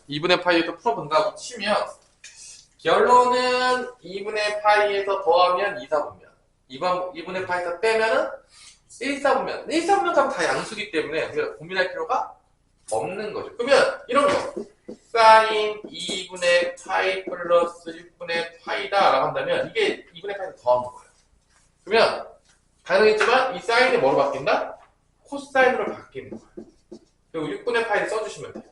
2분의 파이도 풀어본다고 치면 결론은 2분의 파이에서 더하면 2, 4분면 2분의 파이에서 빼면은 1, 4분면 1, 4분면 가면 다 양수기 때문에 우리가 고민할 필요가 없는 거죠. 그러면 이런 거 사인 2분의 파이 플러스 6분의 파이다 라고 한다면 이게 2분의 파이에서 더한 거예요. 그러면 당연하겠지만 이 사인이 뭐로 바뀐다? 코사인으로 바뀌는 거예요. 그리고 6분의 파이를 써주시면 돼요.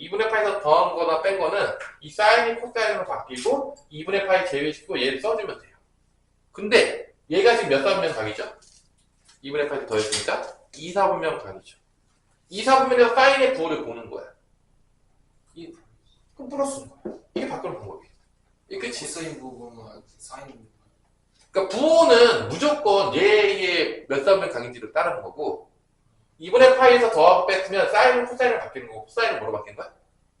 2분의 파이에서 더한 거나 뺀 거는 이 사인이 코사인으로 바뀌고 2분의 파이 제외시키고 얘를 써주면 돼요. 근데 얘가 지금 몇 사분면 각이죠? 2분의 파이 더했으니까 2, 4분면 각이죠. 2, 4분면에서 사인의 부호를 보는 거야. 그럼 플러스인 거야. 이게 바꾸는 방법이에요. 이게 끝이. 코사인 부분은 사인. 그러니까 부호는 무조건 얘의 몇 사분면 각인지를 따르는 거고 2분의 파이에서 더하고 뺐으면 사인은 코사인으로 바뀌는 거고 코사인은 뭐로 바뀌는 거야?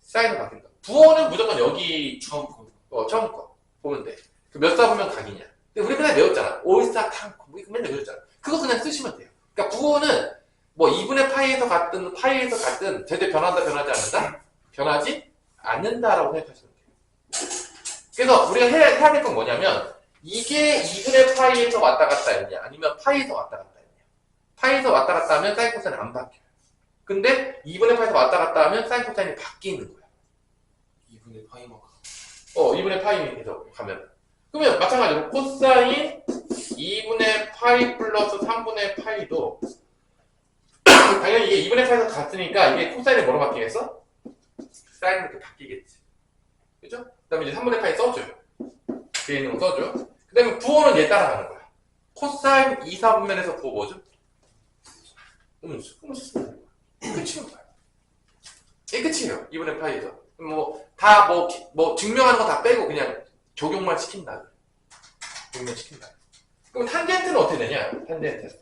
사인으로 바뀌는 거야. 부호는 무조건 여기 처음 거. 처음 거 보면 돼. 그 몇 사분면 각이냐. 근데 우리 맨날 외웠잖아. 올사탕 이거 맨날 외웠잖아. 그거 그냥 쓰시면 돼요. 그러니까 부호는 뭐 2분의 파이에서 같든 파이에서 같든 절대 변한다 변하지 않는다? 변하지 않는다라고 생각하시면 돼요. 그래서 우리가 해야 될 건 뭐냐면 이게 2분의 파이에서 왔다 갔다 했냐 아니면 파이에서 왔다 갔다 했냐. 파이에서 왔다 갔다 하면 사인 코사인이 안 바뀌어요. 근데 2분의 파이에서 왔다 갔다 하면 사인 코사인이 바뀌는 거야. 2분의 파이만큼. 2분의 파이에서 가면 그러면 마찬가지로 코사인 2분의 파이 플러스 3분의 파이도 당연히 이게 2분의 파이에서 같으니까 이게 코사인이 뭐로 바뀌겠어? 사인으로 이렇게 바뀌겠지. 그죠? 그 다음에 이제 3분의 파이 써줘요. 뒤에 있는 거 써줘. 그 다음에 부호는 얘 따라가는 거야. 코사인 2, 4분면에서 부호 뭐죠? 음수. 쓰는 거야. 끝이는 거야. 이게 끝이에요. 2분의 파이에서. 뭐 증명하는 거 다 빼고 그냥 적용만 시킨다. 적용만 시킨다. 그럼 탄젠트는 어떻게 되냐? 탄젠트.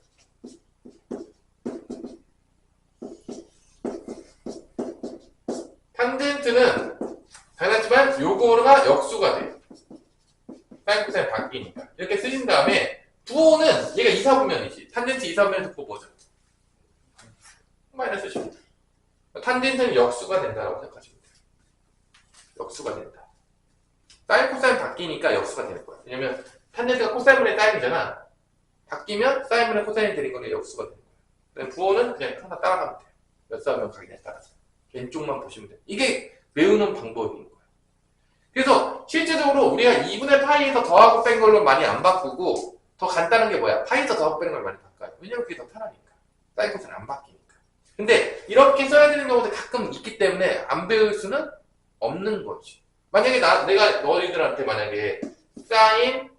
탄젠트는 당연하지만 요거가 역수가 돼요. 사인 코사인 바뀌니까. 이렇게 쓰신 다음에 부호는 얘가 2, 4분면이지. 탄젠트 2, 4분면에서 부호 뭐죠? 마이너스 쓰시면 돼요. 탄젠트는 역수가 된다라고 생각하시면 돼요. 역수가 된다. 사인 코사인 바뀌니까 역수가 되는 거야. 왜냐면 탄젠트가 코사인분의 사인이잖아. 바뀌면 사인분의 코사인이 되는 거는 역수가 되는 거야. 부호는 그냥 항상 따라가면 돼요. 몇 사분면 각이냐에 따라서. 왼쪽만 보시면 돼요. 이게 외우는 방법인 거예요. 그래서 실제적으로 우리가 2분의 파이에서 더하고 뺀 걸로 많이 안 바꾸고 더 간단한 게 뭐야? 파이에서 더하고 뺀 걸 많이 바꿔요. 왜냐면 그게 더 편하니까. 사인 코사인 안 바뀌니까. 근데 이렇게 써야 되는 경우도 가끔 있기 때문에 안 배울 수는 없는 거지. 만약에 내가 너희들한테 만약에 사인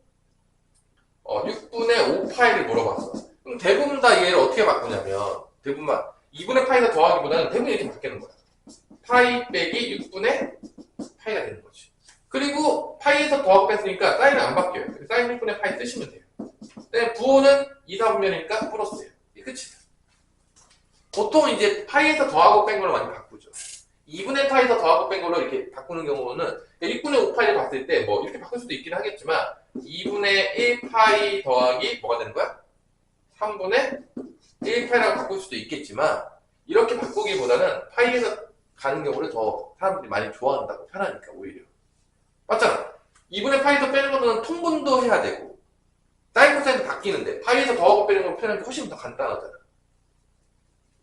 6분의 5 파이를 물어봤어. 그럼 대부분 다 얘를 어떻게 바꾸냐면 대부분 2분의 파이에서 더하기보다는 대부분 이렇게 바뀌는 거야. 파이 빼기 6분의 파이가 되는 거지. 그리고 파이에서 더하고 뺐으니까 사인은 안 바뀌어요. 사인 6분의 파이 쓰시면 돼요. 그다음에 부호는 2, 4분면이니까 플러스예요. 이게 끝이에요. 보통 이제 파이에서 더하고 뺀 걸로 많이 바꾸죠. 2분의 파이에서 더하고 뺀 걸로 이렇게 바꾸는 경우는 6분의 5 파이를 봤을 때 뭐 이렇게 바꿀 수도 있긴 하겠지만 2분의 1 파이 더하기 뭐가 되는 거야? 3분의 1 파이라고 바꿀 수도 있겠지만 이렇게 바꾸기보다는 파이에서 가는 경우를 더 사람들이 많이 좋아한다고. 편하니까 오히려. 맞잖아. 2분의 파이에서 빼는 거는 통분도 해야 되고 사인 코사인도 바뀌는데 파이에서 더하고 빼는 걸 표현하는 게 훨씬 더 간단하잖아.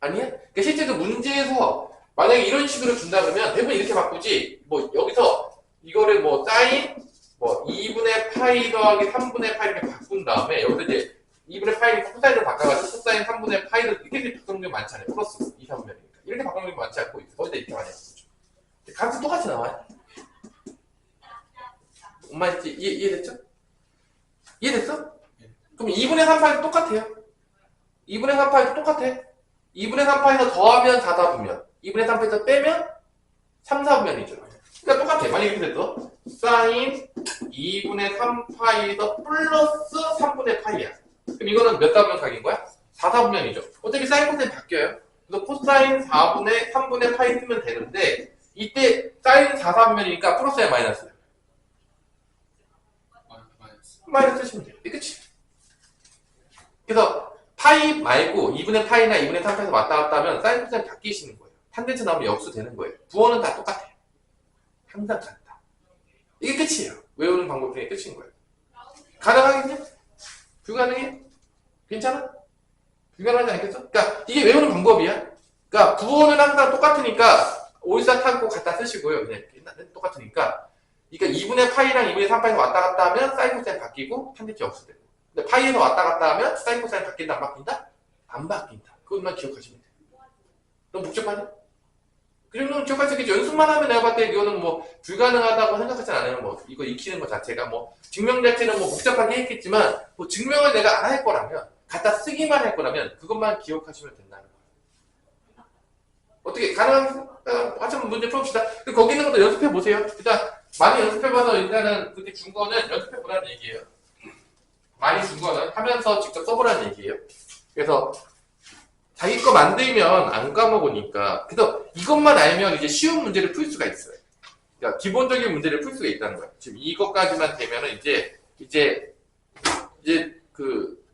아니야? 그러니까 실제로 문제에서 만약에 이런 식으로 준다 그러면 대부분 이렇게 바꾸지. 뭐 여기서 이거를 뭐 사인 2분의 파이 더하기 3분의 파이 이렇게 바꾼 다음에 여기서 이제 2분의 파이를 코사인으로 바꿔가지고 코사인 3분의 파이를 이렇게 바꾸는 게 많지 않아요. 플러스 2, 3분면이니까. 이렇게 바꾸는 게 많지 않고 거의 다 이렇게 많이 바꾸죠. 값은 똑같이 나와요. 엄마 이해됐죠? 이해됐어? 그럼 2분의 3 파이도 똑같아요. 2분의 3 파이도 똑같아. 2분의 3 파이에서 더하면 4, 4분면 2분의 3 파이에서 빼면 3, 4분면이죠. 그러니까 똑같아. 만약에 이렇게 됐어. 사인 2분의 3 파이에서 플러스 3분의 파이야. 그럼 이거는 몇 사분면 각인 거야? 4, 4분면이죠. 어차피 사인 코사인 바뀌어요. 그래서 코사인 4분의 3분의 파이 쓰면 되는데 이때 사인 4, 4분면이니까 플러스야 마이너스야? 마이너스 쓰시면 돼요. 끝이. 그래서 파이 말고 2분의 파이나 2분의 3파이에서 왔다 갔다 하면 사인 코사인 바뀌시는 거예요. 탄젠트 나오면 역수 되는 거예요. 부호는 다 똑같아요. 항상 같다. 이게 끝이에요. 외우는 방법 중에 끝인 거예요. 가능하겠냐? 불가능해? 괜찮아? 불가능하지 않겠어? 그러니까 이게 외우는 방법이야. 그러니까 부호는 항상 똑같으니까 올사타고 갖다 쓰시고요. 그냥 똑같으니까. 그러니까 2분의 파이랑 2분의 3파이가 왔다 갔다 하면 사인 코사인 바뀌고 탄젠트 역수되고. 근데 파이에서 왔다 갔다 하면 사인 코사인 바뀐다 안 바뀐다? 안 바뀐다. 그것만 기억하시면 돼요. 너무 복잡하냐? 그 정도는 기억할 수 있겠죠. 연습만 하면 내가 봤을 때 이거는 뭐 불가능하다고 생각하진 않아요. 뭐 이거 익히는 것 자체가 뭐 증명 자체는 뭐 복잡하게 했겠지만 뭐 증명을 내가 안 할 거라면 갖다 쓰기만 할 거라면 그것만 기억하시면 된다는 거예요. 어떻게 가능한 한참 문제 풀읍시다. 거기 있는 것도 연습해 보세요. 일단 많이 연습해봐서 일단은 그때 준 거는 연습해 보라는 얘기예요. 많이 준 거는 하면서 직접 써보라는 얘기예요. 그래서 자기 거 만들면 안 까먹으니까. 그래서 이것만 알면 이제 쉬운 문제를 풀 수가 있어요. 그러니까 기본적인 문제를 풀 수가 있다는 거예요. 지금 이것까지만 되면은 이제 그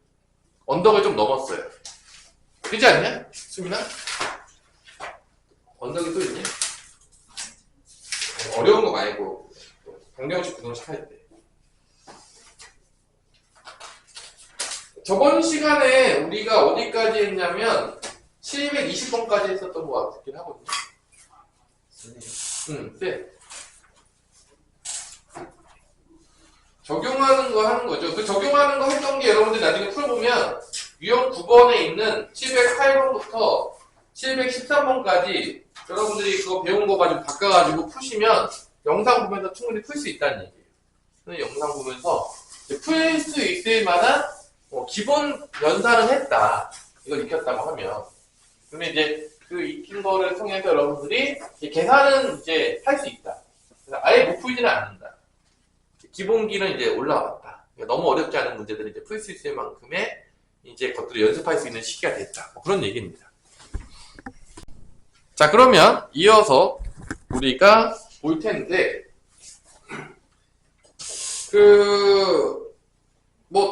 언덕을 좀 넘었어요. 그렇지 않냐? 수민아? 언덕이 또 있네? 어려운 거 말고 강경식 부동식 할 때. 저번 시간에 우리가 어디까지 했냐면 720번까지 했었던 것 같긴 하거든요. 네. 적용하는 거 하는 거죠. 그 적용하는 거 했던 게 여러분들 나중에 풀어보면 유형 9번에 있는 708번부터 713번까지 여러분들이 그거 배운 거 가지고 바꿔가지고 푸시면 영상 보면서 충분히 풀 수 있다는 얘기예요. 영상 보면서 풀 수 있을 만한 기본 연산은 했다. 이걸 익혔다고 하면. 그러면 이제 그 익힌 거를 통해서 여러분들이 계산은 이제 할 수 있다. 그래서 아예 못 풀지는 않는다. 기본기는 이제 올라왔다. 그러니까 너무 어렵지 않은 문제들을 이제 풀 수 있을 만큼의 이제 것들을 연습할 수 있는 시기가 됐다. 뭐 그런 얘기입니다. 자, 그러면 이어서 우리가 볼 텐데,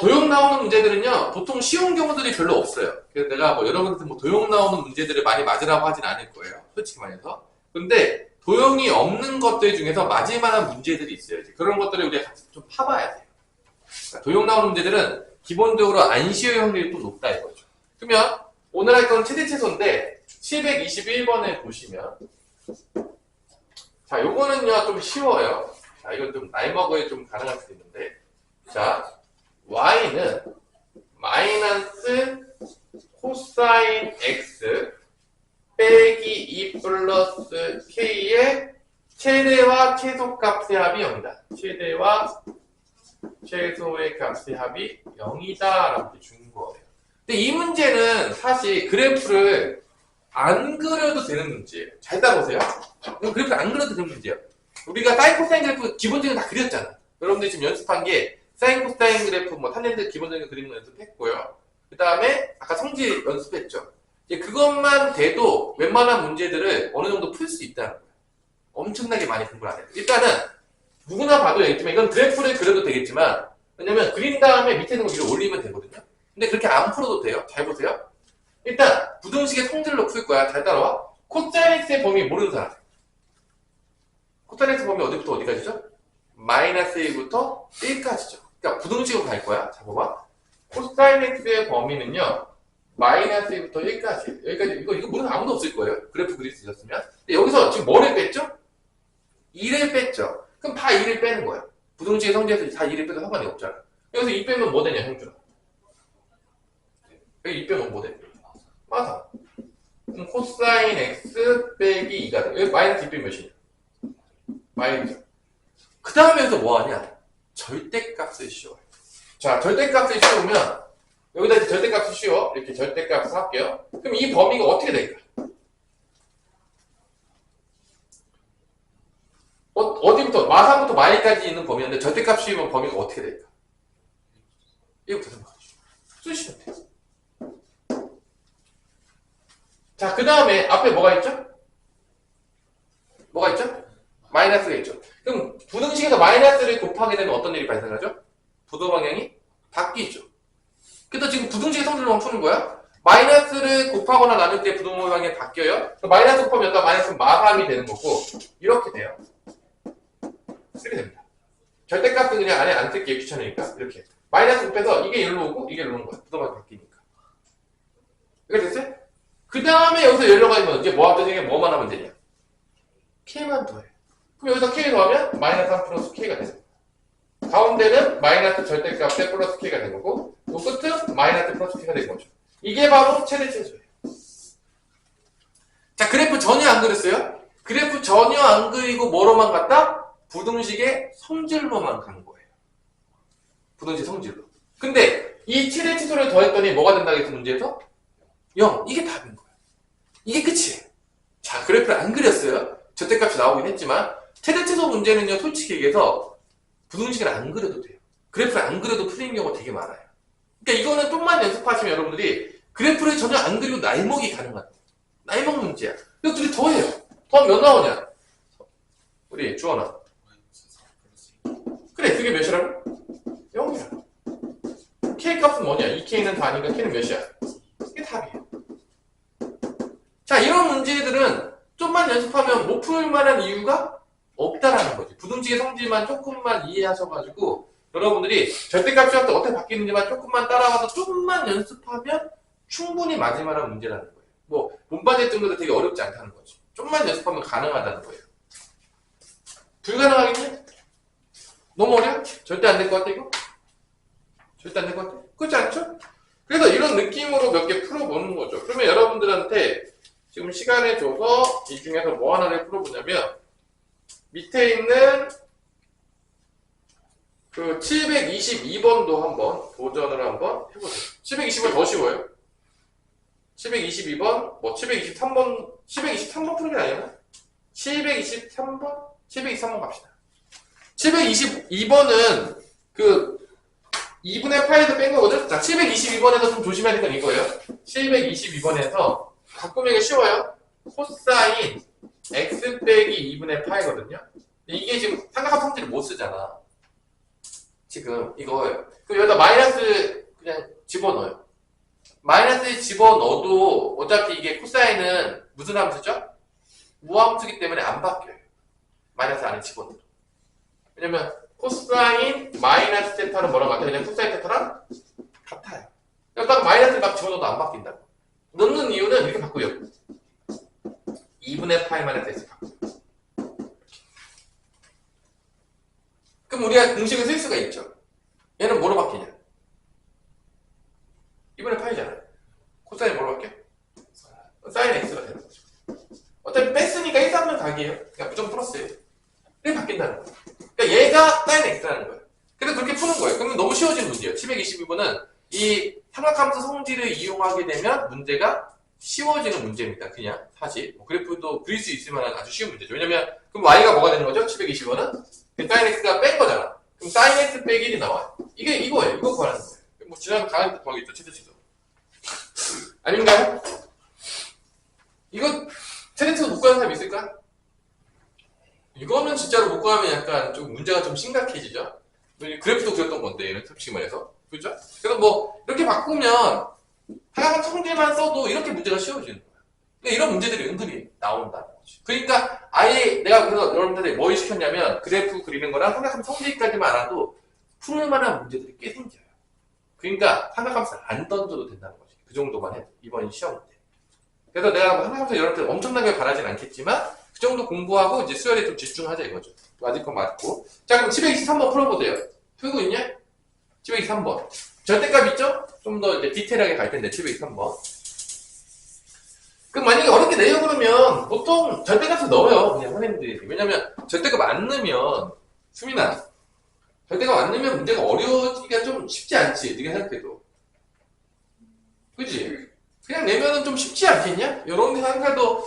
도형 나오는 문제들은요, 보통 쉬운 경우들이 별로 없어요. 그래서 내가 여러분한테 도형 나오는 문제들을 많이 맞으라고 하진 않을 거예요. 솔직히 말해서. 근데, 도형이 없는 것들 중에서 맞을 만한 문제들이 있어요. 그런 것들을 우리가 같이 좀 파봐야 돼요. 그러니까 도형 나오는 문제들은 기본적으로 안 쉬울 확률이 또 높다 이거죠. 그러면, 오늘 할 건 최대 최소인데, 721번에 보시면, 자, 요거는요, 좀 쉬워요. 자, 이건 좀 나이 먹어야 좀 가능할 수 있는데, 자, y는 마이너스 코사인 x 빼기 2 플러스 k의 최대와 최소값의 합이 0이다. 최대와 최소의 값의 합이 0이다 라고 준 거예요. 근데 이 문제는 사실 그래프를 안 그려도 되는 문제예요. 잘 따라오세요. 그래프를 안 그려도 되는 문제예요. 우리가 사인 코사인 그래프 기본적으로 다 그렸잖아. 여러분들이 지금 연습한 게 사인 코사인 그래프 탄젠트 기본적인 그리는 거 연습했고요. 그 다음에 아까 성질 연습했죠. 이제 그것만 돼도 웬만한 문제들을 어느 정도 풀 수 있다는 거예요. 엄청나게 많이 공부를 안 해요. 일단은 누구나 봐도 알겠지만 이건 그래프를 그려도 되겠지만 왜냐면 그린 다음에 밑에 있는 거 위로 올리면 되거든요. 근데 그렇게 안 풀어도 돼요. 잘 보세요. 일단 부등식의 성질로 풀 거야. 잘 따라와. 코사인 x의 범위 모르는 사람. 코사인 x 범위 어디부터 어디까지죠? 마이너스 1부터 1까지죠. 그러니까 부등식으로 갈 거야. 자, 봐봐. 코사인 x의 범위는요. 마이너스 1부터 1까지. 여기까지, 이거 모르는 아무도 없을 거예요. 그래프 그릴 수 있었으면. 근데 여기서 지금 뭐를 뺐죠? 2를 뺐죠. 그럼 다 2를 빼는 거야. 부등식의 성질에서 다 2를 빼도 상관이 없잖아. 여기서 2 빼면 뭐 되냐, 형준아? 여기 2 빼면 뭐 돼? 맞아. 그럼 코사인 x 빼기 2가 돼. 여기 마이너스 2 빼면 몇이냐? 마이너스. 그 다음에 여기서 뭐 하냐? 절대값을 씌워요. 자, 절대값을 씌우면 여기다 이제 절대값을 씌워. 이렇게 절대값을 할게요. 그럼 이 범위가 어떻게 될까? 어디부터? 마상부터 마일까지 있는 범위인데 절대값 씌우면 범위가 어떻게 될까? 이거부터 생각하시죠. 쓰시면 돼요. 자, 그 다음에 앞에 뭐가 있죠? 뭐가 있죠? 마이너스가 있죠. 그럼 부등식에서 마이너스를 곱하게 되면 어떤 일이 발생하죠? 부도 방향이 바뀌죠. 그래서 지금 부등식의 성질로만 푸는 거야? 마이너스를 곱하거나 나눌 때 부동모양이 바뀌어요. 마이너스 곱하면 여기다 마이너스 마함이 되는 거고 이렇게 돼요. 이렇게 됩니다. 절대값은 그냥 안에 안 쓸게요. 귀찮으니까. 이렇게 마이너스 곱해서 이게 여기로 오고 이게 여기로 오는 거야. 부동모양이 바뀌니까. 이렇게 됐어요? 그 다음에 여기서 열로 가면 이제 뭐 합쳐지게 뭐만 하면 되냐? K만 더해. 그럼 여기서 K 더하면 마이너스 3 플러스 K가 되는 거야. 가운데는 마이너스 절대값에 플러스 K가 되는 거고 요 끝은 마이너스 플러스 K가 되는 거죠. 이게 바로 최대 최소예요. 자, 그래프 전혀 안 그렸어요? 그래프 전혀 안 그리고 뭐로만 갔다? 부등식의 성질로만 간 거예요. 부등식 성질로. 근데 이 최대 최소를 더했더니 뭐가 된다고 했어, 문제에서? 0. 이게 답인 거예요. 이게 끝이에요. 자, 그래프를 안 그렸어요. 절대값이 나오긴 했지만 최대 최소 문제는요, 솔직히 얘기해서 부등식을 안 그려도 돼요. 그래프를 안 그려도 풀리는 경우가 되게 많아요. 그러니까 이거는 좀만 연습하시면 여러분들이 그래프를 전혀 안 그리고 나이먹이 가능하다. 나이먹 문제야. 이거 둘이 더해요. 더하면 몇 나오냐? 우리 주원아. 마이너스 4 플러스 그래, 그게 몇이라고? 0이야. K 값은 뭐냐? 2K는 다니까 K는 몇이야? 이게 답이에요. 자, 이런 문제들은 좀만 연습하면 못 풀 만한 이유가 없다라는 거지. 부등식의 성질만 조금만 이해하셔가지고 여러분들이 절대값이 어떻게 바뀌는지만 조금만 따라가서 조금만 연습하면 충분히 맞을 만한 문제라는 거예요. 뭐 문과제 정도도 되게 어렵지 않다는 거지. 좀만 연습하면 가능하다는 거예요. 불가능하겠니? 너무 어려워? 절대 안 될 것 같아 이거? 절대 안 될 것 같아? 그렇지 않죠? 그래서 이런 느낌으로 몇 개 풀어보는 거죠. 그러면 여러분들한테 지금 시간을 줘서 이 중에서 뭐 하나를 풀어보냐면 밑에 있는 그 722번도 한번 도전을 한번 해보세요. 720번 더 쉬워요. 722번, 뭐 723번, 723번 푸는 게 아니야? 723번? 723번 갑시다. 722번은 그 2분의 8에서 뺀 거거든? 자, 722번에서 좀 조심해야 될 건 이거예요. 722번에서 바꾸면 쉬워요. 코사인 x 빼기 2분의 8이거든요. 이게 지금 삼각함 성질을 못 쓰잖아. 지금 이거 그럼 여기다 마이너스 그냥 집어넣어요. 마이너스 집어넣어도 어차피 이게 코사인은 무슨 함수죠? 무함수기 때문에 안 바뀌어요. 마이너스 안에 집어넣어도. 왜냐면 코사인 마이너스 세타는 뭐랑 같아요? 그냥 코사인 세타랑 같아요. 그러니까 마이너스 값 집어넣어도 안 바뀐다. 넣는 이유는 이렇게 바꾸요. 2분의 파이 마이너스 x 바꾸요. 그럼 우리가 공식을 쓸 수가 있죠. 얘는 뭐로 바뀌냐? 2분의 파이잖아. 코사인 뭐로 바뀌어? 사인 x가 되는 거죠. 어차피 뺐으니까 1, 3는 각이에요. 그러니까 무조건 플러스예요. 이렇게 바뀐다는 거예요. 그러니까 얘가 사인 x라는 거예요. 그래서 그렇게 푸는 거예요. 그러면 너무 쉬워지는 문제예요. 722번은 이 삼각함수 성질을 이용하게 되면 문제가 쉬워지는 문제입니다. 그냥 사실 뭐 그래프도 그릴 수 있을 만한 아주 쉬운 문제죠. 왜냐면 그럼 y가 뭐가 되는 거죠? 720번은 사인 x가 뺀 거잖아. 그럼 사인 x 빼기 1이 나와요. 이게 이거예요. 이거 구하는 거예요. 뭐 지난 강의 때 거기 있죠. 최대치도 아닌가요? 이거 최대치도 못 구하는 사람 있을까? 이거는 진짜로 못 구하면 약간 좀 문제가 좀 심각해지죠. 그래프도 그렸던 건데 솔직히 말해서 그죠? 그래서 뭐 이렇게 바꾸면 하나만 성질만 써도 이렇게 문제가 쉬워지는 거야. 그러니까 이런 문제들이 은근히 나온다는 거지. 그러니까 아예 내가 그래서 여러분들이 뭘 시켰냐면 그래프 그리는 거랑 삼각함 성질까지만 알아도 풀 만한 문제들이 꽤 생겨요. 그러니까 삼각함수를 안 던져도 된다는 거지. 그 정도만 해도 이번 시험 때. 그래서 내가 삼각함수 여러분들 엄청나게 바라진 않겠지만 그 정도 공부하고 이제 수열에 좀 집중하자 이거죠. 맞을 건 맞고. 자, 그럼 723번 풀어보세요. 풀고 있냐? 723번. 절대값 있죠? 좀 더 이제 디테일하게 갈 텐데, 723번. 그럼 만약에 어렵게 내요 그러면 보통 절대값을 넣어요. 그냥 선생님들이. 왜냐면 절대값 안 넣으면, 수민아, 절대값 안 넣으면 문제가 어려워지기가 좀 쉽지 않지. 네가 생각해도. 그치? 그냥 내면은 좀 쉽지 않겠냐? 여러분들 생각해도,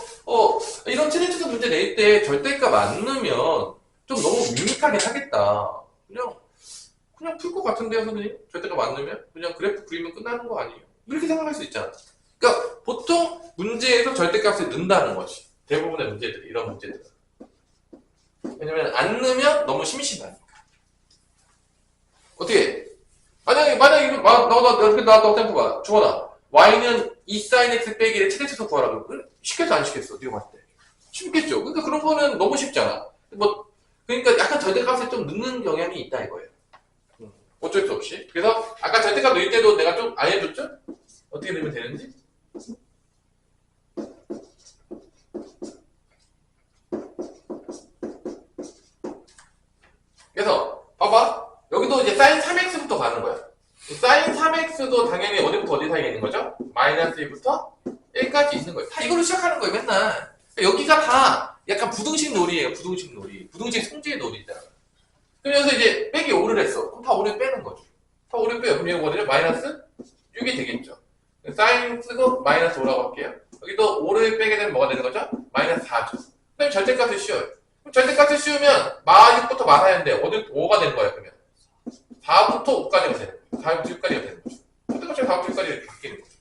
이런 최대치수 문제 낼 때 절대값 안 넣으면 좀 너무 밋밋하긴 하겠다. 그냥 풀 것 같은데요, 선생님? 절대값 안 넣으면? 그냥 그래프 그리면 끝나는 거 아니에요? 이렇게 생각할 수 있잖아. 그러니까 보통 문제에서 절대값을 넣는다는 거지. 대부분의 문제들이, 이런 문제들은. 왜냐면 안 넣으면 너무 심심하니까. 어떻게? 만약에 이거, 나 템포 봐. 주원아. y는 이 사인 x 빼기 1의 최대 최소 구하라고. 쉽겠어 안 쉽겠어? 네가 봤을 때. 쉽겠죠. 그러니까 그런 거는 너무 쉽잖아. 뭐 그러니까 약간 절대값에 좀 늦는 경향이 있다 이거예요. 어쩔 수 없이. 그래서 아까 절대값 넣을 때도 내가 좀 알려줬죠? 어떻게 넣으면 되는지? 그래서 봐봐. 여기도 이제 사인 3x부터 가는 거야. 사인 3x도 당연히 어디부터 어디 사이에 있는 거죠? 마이너스 1부터 1까지 있는 거예요. 다 이걸로 시작하는 거예요, 맨날. 여기가 다 약간 부등식 놀이에요, 부등식 놀이. 부등식 성질 놀이잖아. 그래서 이제 빼기 5를 했어. 그럼 다 5를 빼는 거죠. 다 5를 빼요. 그럼 이거 뭐냐? 마이너스 6이 되겠죠. 사인 쓰고 마이너스 5라고 할게요. 여기도 5를 빼게 되면 뭐가 되는 거죠? 마이너스 4죠. 그 다음에 절대값을 씌워요. 그럼 절대값을 씌우면 마6부터 마4인데 어디 5가 되는 거예요, 그러면. 4부터 5까지가 되는 거예요. 4부터 6까지가 되는 거죠. 절대값이 4부터 6까지 이렇게 바뀌는 거죠.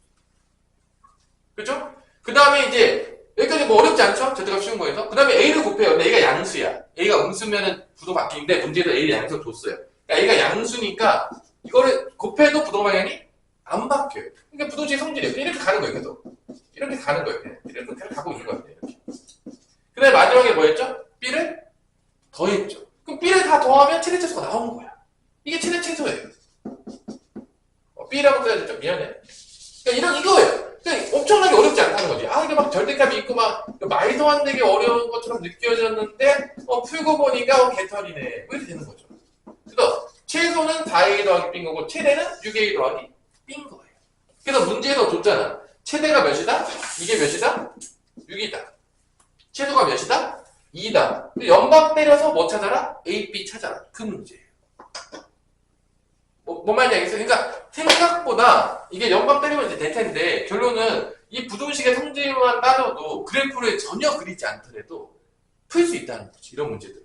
그죠? 그 다음에 이제 여기까지 뭐 어렵지 않죠? 절대값 쉬운 거에서. 그 다음에 A를 곱해요. 근데 A가 양수야. A가 음수면은 부도 바뀌는데 문제에서 A를 양수로 줬어요. 그러니까 A가 양수니까 이거를 곱해도 부도 방향이 안 바뀌어요. 그러니까 부등식 성질이에요. 이렇게 가는 거예요. 계속. 이렇게 가는 거예요. 그냥. 이렇게 가고 있는 거예요. 이렇게. 그 다음에 마지막에 뭐 했죠? B를 더했죠. 그럼 B를 다 더하면 최대 최소가 나오는 거야. 이게 최대 최소예요. B라고 써야지 좀 미안해. 그러니까 이거예요. 그러니까 엄청나게 어렵지 않다는 거지. 아, 이게 막 절대값이 있고 막 말도 안 되게 어려운 것처럼 느껴졌는데 풀고 보니까 개털이네. 뭐 이렇게 되는 거죠. 그래서 최소는 4a 더하기 b인 거고 최대는 6a 더하기 b인 거예요. 그래서 문제에서 줬잖아. 최대가 몇이다? 이게 몇이다? 6이다. 최소가 몇이다? 2다. 연방 때려서 뭐 찾아라? a, b 찾아라. 그 문제예요. 뭔 말인지 알겠어요? 그러니까 생각보다 이게 연방 때리면 이제 될 텐데 결론은 이 부등식의 성질만 따져도 그래프를 전혀 그리지 않더라도 풀 수 있다는 거지. 이런 문제들.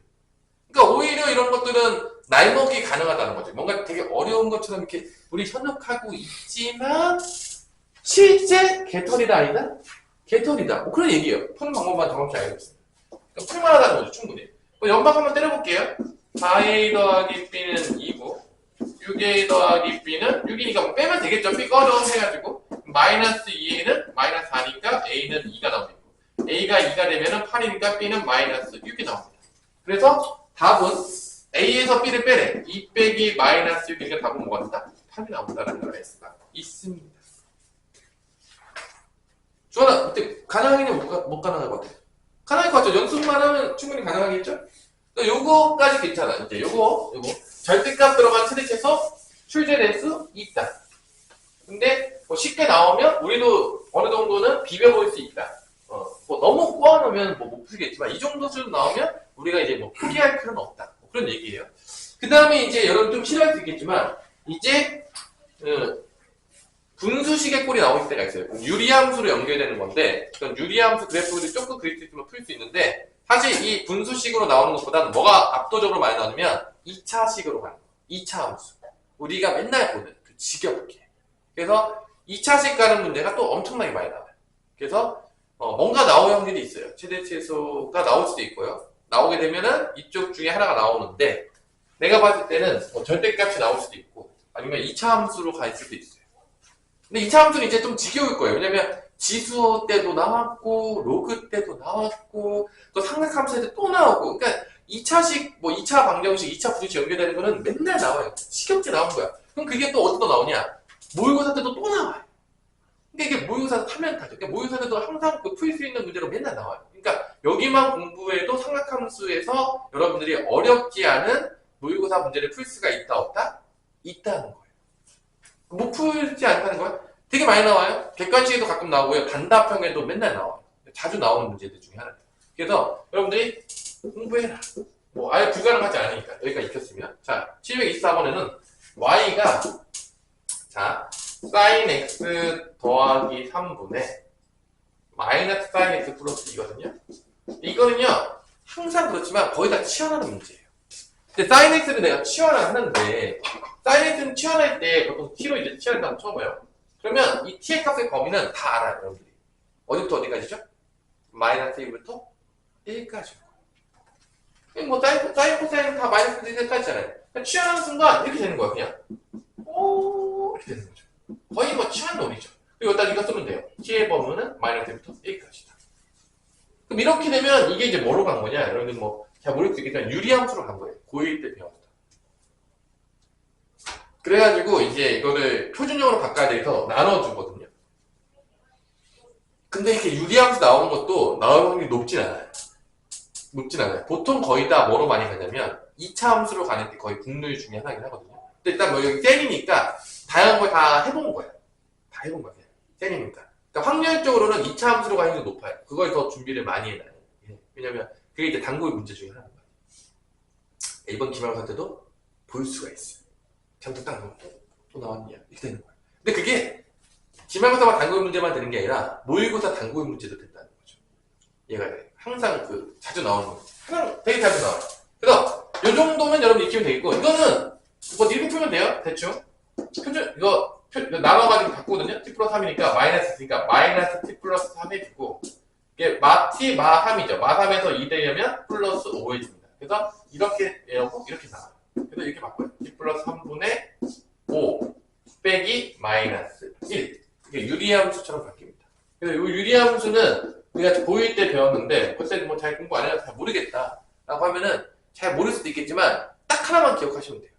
그러니까 오히려 이런 것들은 날먹이 가능하다는 거지. 뭔가 되게 어려운 것처럼 이렇게 우리 현혹하고 있지만 실제 개털이다 아니다? 개털이다. 뭐 그런 얘기예요. 푸는 방법만 정확히 알고 있습니다. 그러니까 풀만하다는 거죠. 충분히. 연방 한번 때려볼게요. 4a 더하기 b는 2고 6a 더하기 b는 6이니까 뭐 빼면 되겠죠. b 꺼져 해가지고 마이너스 2a는 마이너스 4니까 a는 2가 나오고 a가 2가 되면은 8이니까 b는 마이너스 6이 나옵니다. 그래서 답은 a에서 b를 빼래. 2 빼기 마이너스 6이니까 답은 뭐가 된다? 8이 나온다라는 걸 알 수가 있습니다. 주원아, 그때 가능하겠냐 못 가능할 것 같아? 가능할 것 같죠? 연습만 하면 충분히 가능하겠죠? 요거까지 괜찮아. 이제 요거 절대값 들어간 최대 최소 출제될 수 있다. 근데 뭐 쉽게 나오면 우리도 어느 정도는 비벼볼 수 있다. 뭐 너무 꼬아놓으면 뭐 못 풀겠지만 이 정도 수준 나오면 우리가 이제 뭐 포기할 필요는 없다. 뭐 그런 얘기예요. 그 다음에 이제 여러분 좀 싫어할 수 있겠지만 이제 분수식의 꼴이 나올 때가 있어요. 유리함수로 연결되는 건데 그런 유리함수 그래프를 조금 그릴 수 있으면 풀 수 있는데 사실 이 분수식으로 나오는 것보다는 뭐가 압도적으로 많이 나오냐면 2차식으로 가는 거예요. 2차 함수. 우리가 맨날 보는 그 지겹게. 그래서 2차식 가는 문제가 또 엄청나게 많이 나와요. 그래서 뭔가 나올 확률이 있어요. 최대 최소가 나올 수도 있고요. 나오게 되면은 이쪽 중에 하나가 나오는데 내가 봤을 때는 뭐 절대값이 나올 수도 있고 아니면 2차 함수로 갈 수도 있어요. 근데 2차 함수는 이제 좀 지겨울 거예요. 왜냐면 지수 때도 나왔고 로그 때도 나왔고 또 상각함수 때도 또 나오고 그러니까 2차식 뭐 2차 방정식 2차 부등식 연결되는 거는 맨날 나와요. 지겹게 나온 거야. 그럼 그게 또 어디서 나오냐? 모의고사 때도 또 나와요. 그러니까 이게 모의고사 타면 타죠. 그러니까 모의고사 때도 항상 그 풀 수 있는 문제로 맨날 나와요. 그러니까 여기만 공부해도 삼각함수에서 여러분들이 어렵지 않은 모의고사 문제를 풀 수가 있다 없다? 있다는 거예요. 못 풀지 않다는 거야? 되게 많이 나와요. 객관식에도 가끔 나오고요. 단답형에도 맨날 나와요. 자주 나오는 문제들 중에 하나예요. 그래서 여러분들이 공부해라. 뭐 아예 불가능하지 않으니까 여기까지 익혔으면 자 724번에는 y가 자 sin x 더하기 3분의 마이너스 sin x 플러스 2거든요. 이거는요 항상 그렇지만 거의 다 치환하는 문제예요. 근데 sin x를 내가 치환을 하는데 sin x는 치환할 때 보통 t로 이제 치환한다고 쳐봐요. 그러면 이 t의 값의 범위는 다 알아요, 여러분들이. 어디부터 어디까지죠? 마이너스 1부터 1까지. 뭐 사인 코사인 다 마이너스 1까지잖아요. 그러니까 치환하는 순간 이렇게 되는 거야, 그냥. 오 이렇게 되는 거죠. 거의 뭐 치환 놀이죠. 그리고 일단 이거 쓰면 돼요. t의 범위는 마이너스 1부터 a까지다. 그럼 이렇게 되면 이게 이제 뭐로 간 거냐? 여러분들 뭐 잘 모를 수 있겠지만 유리함수로 간 거예요. 고1 때 배웠다. 그래가지고 이제 이거를 표준형으로 바꿔야 돼서 나눠주거든요. 근데 이렇게 유리함수 나오는 것도 나올 확률이 높진 않아요. 높진 않아요. 보통 거의 다 뭐로 많이 가냐면 2차 함수로 가는 게 거의 국룰 중에 하나긴 하거든요. 근데 일단 뭐 여기 셀이니까 다양한 걸 다 해본 거야. 다 해본 거야. 셀이니까. 그러니까 확률적으로는 2차 함수로 가는 게 높아요. 그걸 더 준비를 많이 해놔요. 왜냐면 그게 이제 당구의 문제 중에 하나인 거야. 이번 기말고사 때도 볼 수가 있어요. 잘못 딱 보면 또 나왔냐 이렇게 되는 거야. 근데 그게 기말고사만 당구의 문제만 되는 게 아니라 모의고사 당구의 문제도 된다는 거죠. 얘가 항상 자주 나오는 거. 항상 되게 자주 나와요. 그래서 이 정도면 여러분 익히면 되겠고, 이거는 뭐 이렇게 풀면 돼요. 대충 표준 이거 나눠가지고 바꾸거든요. t 플러스 3이니까 마이너스 있으니까 마이너스 t 플러스 3이 되고, 이게 t 마 3이죠. 마 3에서 2 되려면 플러스 5에 줍니다. 그래서 이렇게 외우고 이렇게 나와요. 그래서 이렇게 바꿔요. t 플러스 3분의 5 빼기 마이너스 1. 이게 유리함수처럼 바뀝니다. 그래서 이 유리함수는 우리가 고1 때 배웠는데 그때 뭐 잘 공부 안 해서 잘 모르겠다 라고 하면은 잘 모를 수도 있겠지만 딱 하나만 기억하시면 돼요.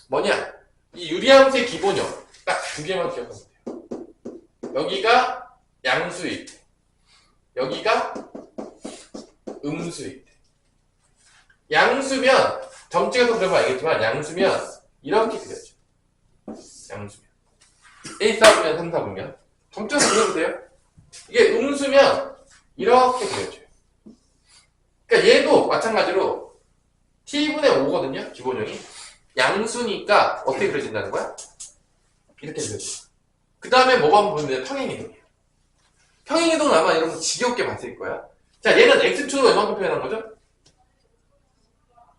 뭐냐? 이 유리함수의 기본형 딱 두 개만 기억하면 돼요. 여기가 양수일 때, 여기가 음수일 때. 양수면 점찍어서 그려면 알겠지만 양수면 이렇게 그려져. 양수면 1, 4분면 3, 4분면 점찍어서 그려도 돼요. 이게 음수면 이렇게 그려져요. 그러니까 얘도 마찬가지로 t분의 5거든요. 기본형이. 양수니까 어떻게 그려진다는 거야? 이렇게 그려져요. 그 다음에 뭐가 한번 보면 평행이동이에요. 평행이동은 아마 여러분 지겹게 봤을 거야. 자, 얘는 x축으로 얼만큼 표현한 거죠?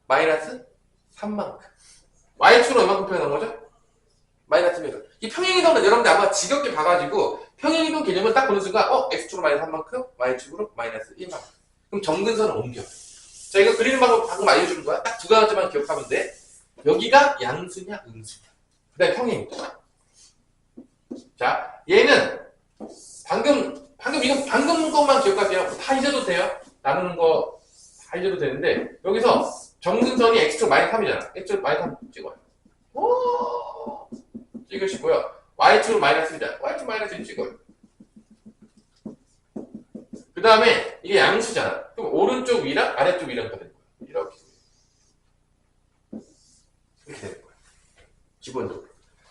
마이너스 3만큼. y축으로 얼만큼 표현한 거죠? 마이너스 1. 이 평행이동은 여러분들 아마 지겹게 봐가지고 평행이동 개념을 딱 보는 순간 x축으로 마이너스 3만큼, y축으로 마이너스 1만큼. 그럼 정근선을 옮겨. 자, 이거 그리는 방법 방금 알려주는 거야. 딱 두 가지만 기억하면 돼. 여기가 양수냐 음수냐. 그 다음에 평행이동. 자, 얘는 방금 것만 기억하세요. 다 잊어도 돼요. 나누는 거 다 잊어도 되는데, 여기서 정근선이 x축 마이너스 3이잖아. x축 마이너스 3 찍어요. 오! 찍으시고요. y축으로 마이너스 1이잖아. y축 마이너스 1 찍어요. 그 다음에 이게 양수잖아. 그럼 오른쪽 위랑 아래쪽 위랑 되는 거야. 이렇게. 이렇게 되는 거야. 기본적으로.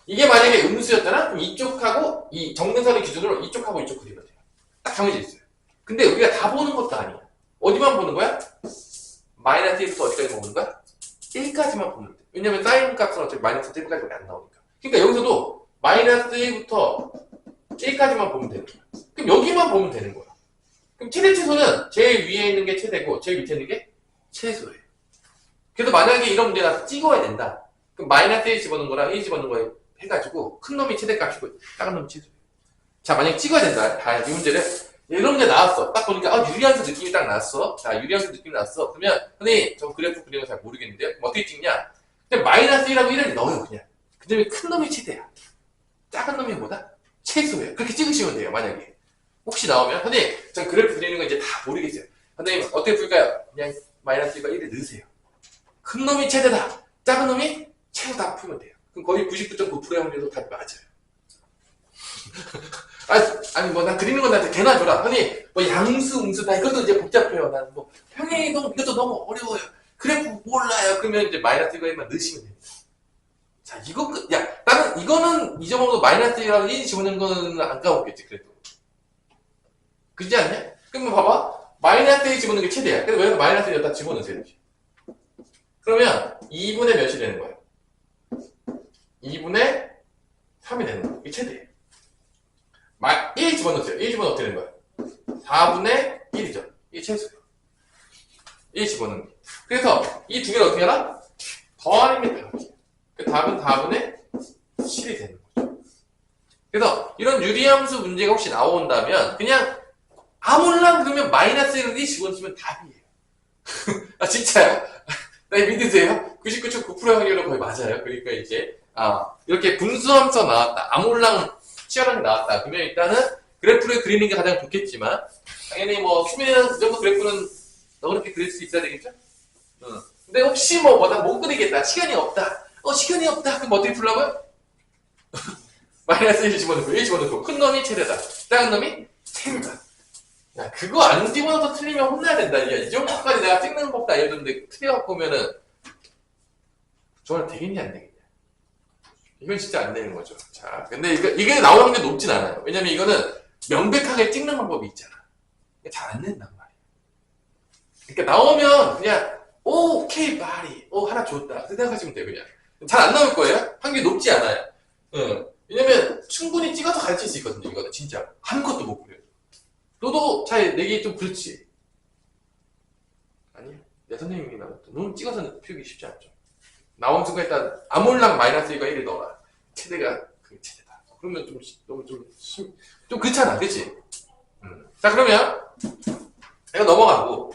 이게 만약에 음수였잖아? 그럼 이쪽하고, 이 정근선의 기준으로 이쪽하고 이쪽 그리면 돼요. 딱 정해져 있어요. 근데 우리가 다 보는 것도 아니야. 어디만 보는 거야? 마이너스 1부터 어디까지 보는 거야? 1까지만 보면 돼. 왜냐면 사인 값은 어차피 마이너스 1까지밖에 안 나오니까. 그러니까 여기서도 마이너스 1부터 1까지만 보면 되는 거야. 그럼 여기만 보면 되는 거야. 그럼 최대 최소는 제일 위에 있는 게 최대고 제일 밑에 있는 게 최소예요. 그래서 만약에 이런 문제 나서 찍어야 된다. 그럼 마이너스 1 집어넣은 거랑 1 집어넣은 거 해가지고 큰 놈이 최대값이고 작은 놈이 최소예요. 자, 만약에 찍어야 된다. 이 문제를 이런 문제 나왔어. 딱 보니까 유리함수 느낌이 딱 났어. 자, 유리함수 느낌이 났어. 그러면 선생님 저 그래프 그리는 거 잘 모르겠는데요. 어떻게 찍냐? 그냥 마이너스 1하고 1을 넣어요. 그냥. 그 다음에 큰 놈이 최대야. 작은 놈이 뭐다? 최소예요. 그렇게 찍으시면 돼요. 만약에 혹시 나오면 선생님 저 그래프 그리는 거 이제 다 모르겠어요. 선생님 어떻게 풀까요? 그냥 마이너스 1과 1을 넣으세요. 큰 놈이 최대다. 작은 놈이 최소다 풀면 돼요. 그럼 거의 99.9%의 확률로 답이 맞아요. 아니 뭐 난 그리는 건 나한테 개나 줘라. 선생님 뭐 양수 음수다 이것도 이제 복잡해요. 난 뭐 평행이동 이것도 너무 어려워요. 그래프 몰라요. 그러면 이제 마이너스 1만 넣으시면 됩니다. 자, 이거 나는 이거는 잊어먹어도 마이너스 1하고 1 집어넣는 거는 안 까먹겠지. 그래도 그렇지 않냐? 그러면 봐봐. 마이너스 1 집어넣는 게 최대야. 그래서 왜 마이너스 1 여기다 집어넣으세요. 그러면 2분의 몇이 되는 거예요? 2분의 3이 되는 거예요. 이게 최대예요. 1 집어넣으세요. 1 집어넣으면 어떻게 되는 거예요? 4분의 1이죠. 이게 최소예요. 1 집어넣는 게. 그래서 이 두 개를 어떻게 하나? 더하면 답이에요. 그 답은 4분의 7이 되는 거죠. 그래서 이런 유리함수 문제가 혹시 나온다면 그냥 아무렇나 그러면 마이너스 1을 집어넣으면 답이에요. 아 진짜요? 나 믿으세요? 99.9%의 확률로 거의 맞아요. 그러니까 이제 이렇게 분수함수가 나왔다. 아몰랑 치열하게 나왔다. 그러면 일단은 그래프를 그리는 게 가장 좋겠지만 당연히 뭐 수면 그 정도 그래프는 너그럽게 그릴 수 있어야 되겠죠? 근데 혹시 뭐다 못 그리겠다. 시간이 없다. 시간이 없다. 그럼 어떻게 풀라고요? 마이너스 1 집어넣고 1 집어넣고 큰 놈이 최대다. 작은 놈이 최대다. 야, 그거 안 집어넣어서 틀리면 혼나야 된다. 야, 이 정도까지 내가 찍는 법도 알려줬는데 틀려갖고 오면은 저는 되겠냐 안 되겠냐. 이건 진짜 안 되는 거죠. 자, 근데 이게 나오는 게 높진 않아요. 왜냐면 이거는 명백하게 찍는 방법이 있잖아. 잘 안 된단 말이야. 그러니까 나오면 그냥 오케이 말이 하나 줬다 생각하시면 돼요. 그냥 잘 안 나올 거예요. 확률이 높지 않아요. 왜냐면 충분히 찍어서 가르칠 수 있거든요. 이거는 진짜 아무것도 못 그려요. 너도 잘 내기 좀 그렇지. 아니야. 내 선생님이 나왔다. 너는 찍어서 피우기 쉽지 않죠. 나온 순간 일단 아몰랑 마이너스 1과 1이 넣어라. 최대가 그게 최대다. 그러면 좀 너무 좀 그렇잖아. 그치? 자, 그러면 이거 넘어가고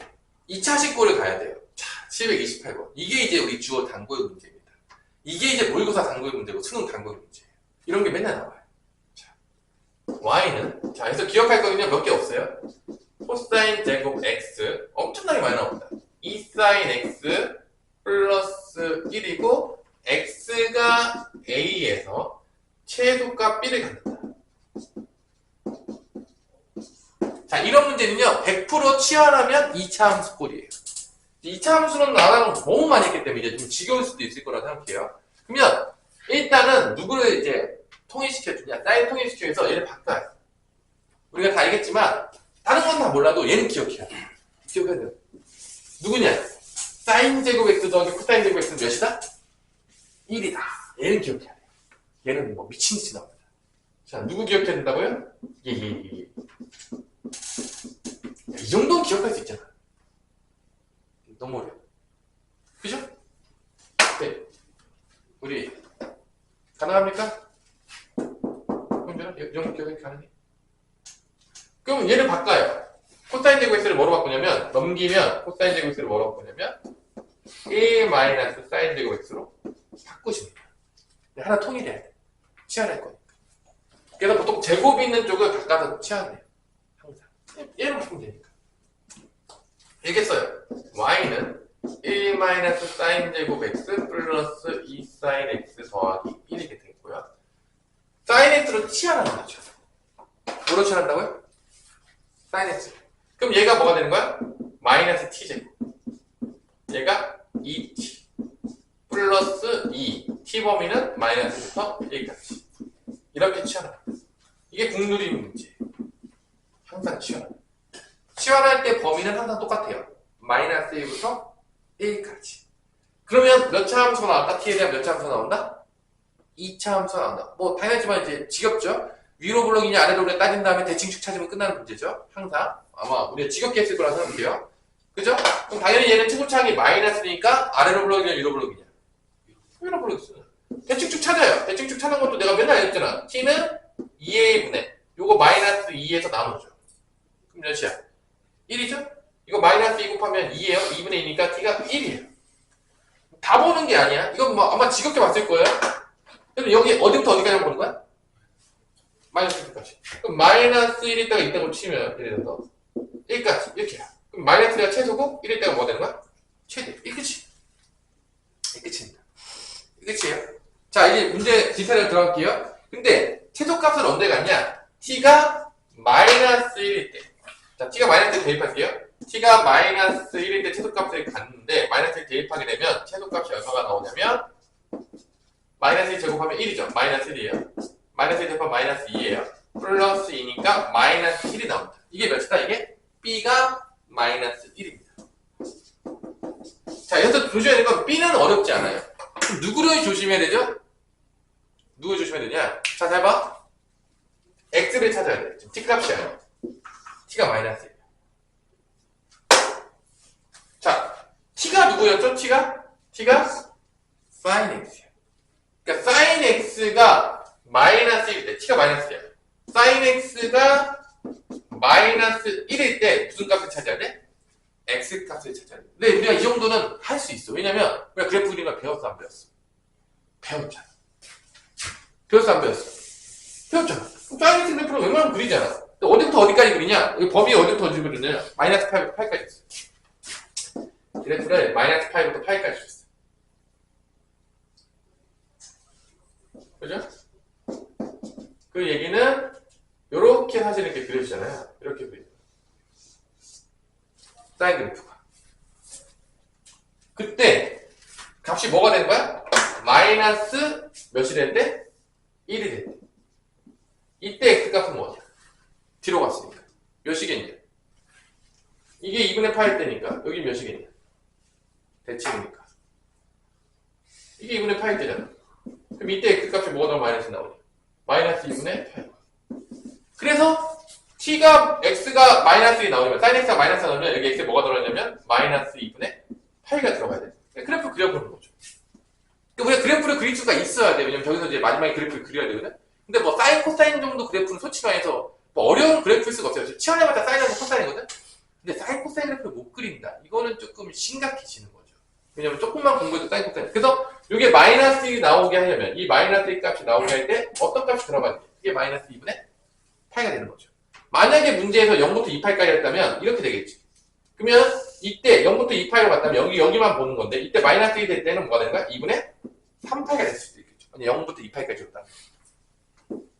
2차 식구를 가야 돼요. 자, 728번. 이게 이제 우리 주어 단고의 문제입니다. 이게 이제 모의고사 단고의 문제고 수능 단고의 문제예요. 이런 게 맨날 나와요. 자, y는 자, 그래서 기억할 거는요 몇 개 없어요. 코사인 제곱 x 엄청나게 많이 나옵니다. 2사인 x 플러스 1이고 x가 a에서 최소값 b를 갖는다. 자, 이런 문제는요 100% 치환하면 2차 함수 꼴이에요. 2차 함수는 나랑 너무 많이 했기 때문에 이제 좀 지겨울 수도 있을 거라 생각해요. 그러면 일단은 누구를 이제 통일시켜주냐, 사인 통일시켜서 얘를 바꿔요. 우리가 다 알겠지만 다른 건 다 몰라도 얘는 기억해야 돼. 기억해야 돼요. 누구냐? 사인 제곱 x 더하기 코사인 제곱 x는 몇이다? 1이다. 얘는 기억해야 돼. 얘는 뭐 미친듯이 나옵니다. 자, 누구 기억해야 된다고요? 예. 이 정도는 기억할 수 있잖아. 너무 어려워. 그죠? 네. 우리 가능합니까? 그럼 이 정도 기억이 가능해? 그럼 얘를 바꿔요. 코사인 제곱 x를 뭐로 바꾸냐면 넘기면 코사인 제곱 x를 뭐로 바꾸냐면 1 마이너스 사인 제곱 x로 바꾸십니다. 하나 통일해야 돼. 치환할 거니까. 그래서 보통 제곱이 있는 쪽을 바꿔서 치환해요. 항상. 얘를 바꾸면 되니까. 알겠어요. y는 1 마이너스 사인 제곱 x 플러스 2 사인 x 더하기 1이 되겠고요. 사인 x로 치환하는 거죠. 뭐로 치환한다고요? 사인 x. 그럼 얘가 뭐가 되는 거야? 마이너스 t제곱. 얘가 2t 플러스 2. t 범위는 마이너스부터 1까지. 이렇게 치환합니다. 이게 국룰인 문제예요. 항상 치환합니다. 치환할 때 범위는 항상 똑같아요. 마이너스 1부터 1까지. 그러면 몇 차 함수가 나왔다? t에 대한 몇 차 함수가 나온다? 2차 함수가 나온다. 뭐 당연하지만 이제 지겹죠? 위로 블록이냐 아래로 블록 따진 다음에 대칭축 찾으면 끝나는 문제죠. 항상. 아마 우리가 지겹게 했을 거라 생각해요. 그죠? 그럼 당연히 얘는 최고차항이 마이너스니까 아래로 블록이냐 위로 블록이냐? 위로 블록이죠. 대칭축 찾아요. 대칭축 찾는 것도 내가 맨날 알려줬잖아. t는 2a분의 요거 마이너스 2에서 나누죠. 그럼 몇이야? 1이죠? 이거 마이너스 2 곱하면 2예요. 2분의 2니까 t가 1이에요. 다 보는 게 아니야. 이건 뭐 아마 지겹게 봤을 거예요. 그럼 여기 어디부터 어디까지 보는 거야? 마이너스 1까지. 그럼 마이너스 1일 때가 있다고 치면 예를 들어서 1까지 이렇게야. 그럼 마이너스 1가 최소고 1일 때가 뭐 되는 거야? 최대. 이 끝이. 이 끝입니다. 이 끝이에요. 자, 이제 문제 디테일 들어갈게요. 근데 최소값은 언제 갔냐? t가 마이너스 1일 때. 자, t가 마이너스 1 대입할게요. t가 마이너스 1일 때 최소값을 갔는데 마이너스 1 대입하게 되면 최소값이 얼마가 나오냐면 마이너스 1 제곱하면 1이죠. 마이너스 1이에요. 마이너스 1 대입하면 마이너스 2예요. 플러스 2니까 마이너스 1이 나옵니다. 이게 몇이다? 이게 b가 마이너스 1입니다. 자, 여기서 조심해야 되는 건 b는 어렵지 않아요. 그럼 누구를 조심해야 되죠? 누구 조심해야 되냐? 자, 잘 봐. x를 찾아야 돼. 지금 t값이야. t가 마이너스 1. 자, t가 누구였죠? t가 sin x야. 그러니까 sin x가 마이너스 1일 때, t가 마이너스 1이야. sin x가 마이너스 1일 때 무슨 값을 찾아야 돼? x 값을 찾아야 돼. 근데 우리가 이 정도는 할 수 있어. 왜냐면 우리가 그래프 그리는 걸 배웠어, 안 배웠어? 배웠잖아. 배웠어, 안 배웠어? 배웠잖아. 사인 그래프는 웬만하면 그리잖아. 근데 어디부터 어디까지 그리냐? 이 범위 어디부터 어디까지 그리냐? 마이너스 8부터 8까지 있어. 그래프를 마이너스 8부터 8까지 줬어. 그죠? 그 얘기는 요렇게 사실 이렇게 그려지잖아요. 이렇게 그려요. 사인 그래프가. 그때 값이 뭐가 된 거야? 마이너스 몇이 됐대? 1이 됐대. 이때 x값은 뭐냐? 뒤로 갔으니까. 몇이겠냐? 이게 2분의 8일 때니까 여기 몇이겠냐? 대칭이니까. 이게 2분의 8일 때잖아. 그럼 이때 x값이 뭐가 더 마이너스 나오냐? 마이너스 2분의 8. 그래서 t가 x가 마이너스 1이 나오면 sin x가 마이너스 나오면 여기 x에 뭐가 들어가냐면 마이너스 2분의 8가 들어가야 돼. 그래프 그려보는 거죠. 그러니까 우리가 그래프를 그릴 수가 있어야 돼. 왜냐면 저기서 이제 마지막에 그래프를 그려야 되거든. 근데 뭐 사인 코사인 정도 그래프는 솔직히 말해서 뭐 어려운 그래프일 수가 없어요. 치환해봤자 사인하고 코사인이거든. 근데 사인 코사인 그래프를 못 그린다. 이거는 조금 심각해지는 거죠. 왜냐면 조금만 공부해도 사인 코사인. 그래서 이게 마이너스 1이 나오게 하려면 이 마이너스 1 값이 나오게 할 때 어떤 값이 들어가야 돼? 이게 마이너스 2분의 8가 되는 거죠. 만약에 문제에서 0부터 2파이까지 했다면 이렇게 되겠지. 그러면 이때 0부터 2파이로 갔다면 여기만 보는 건데 이때 마이너스 1이 될 때는 뭐가 되는 거야? 2분의 3파이가 될 수도 있겠죠. 아니 0부터 2파이까지 줬다.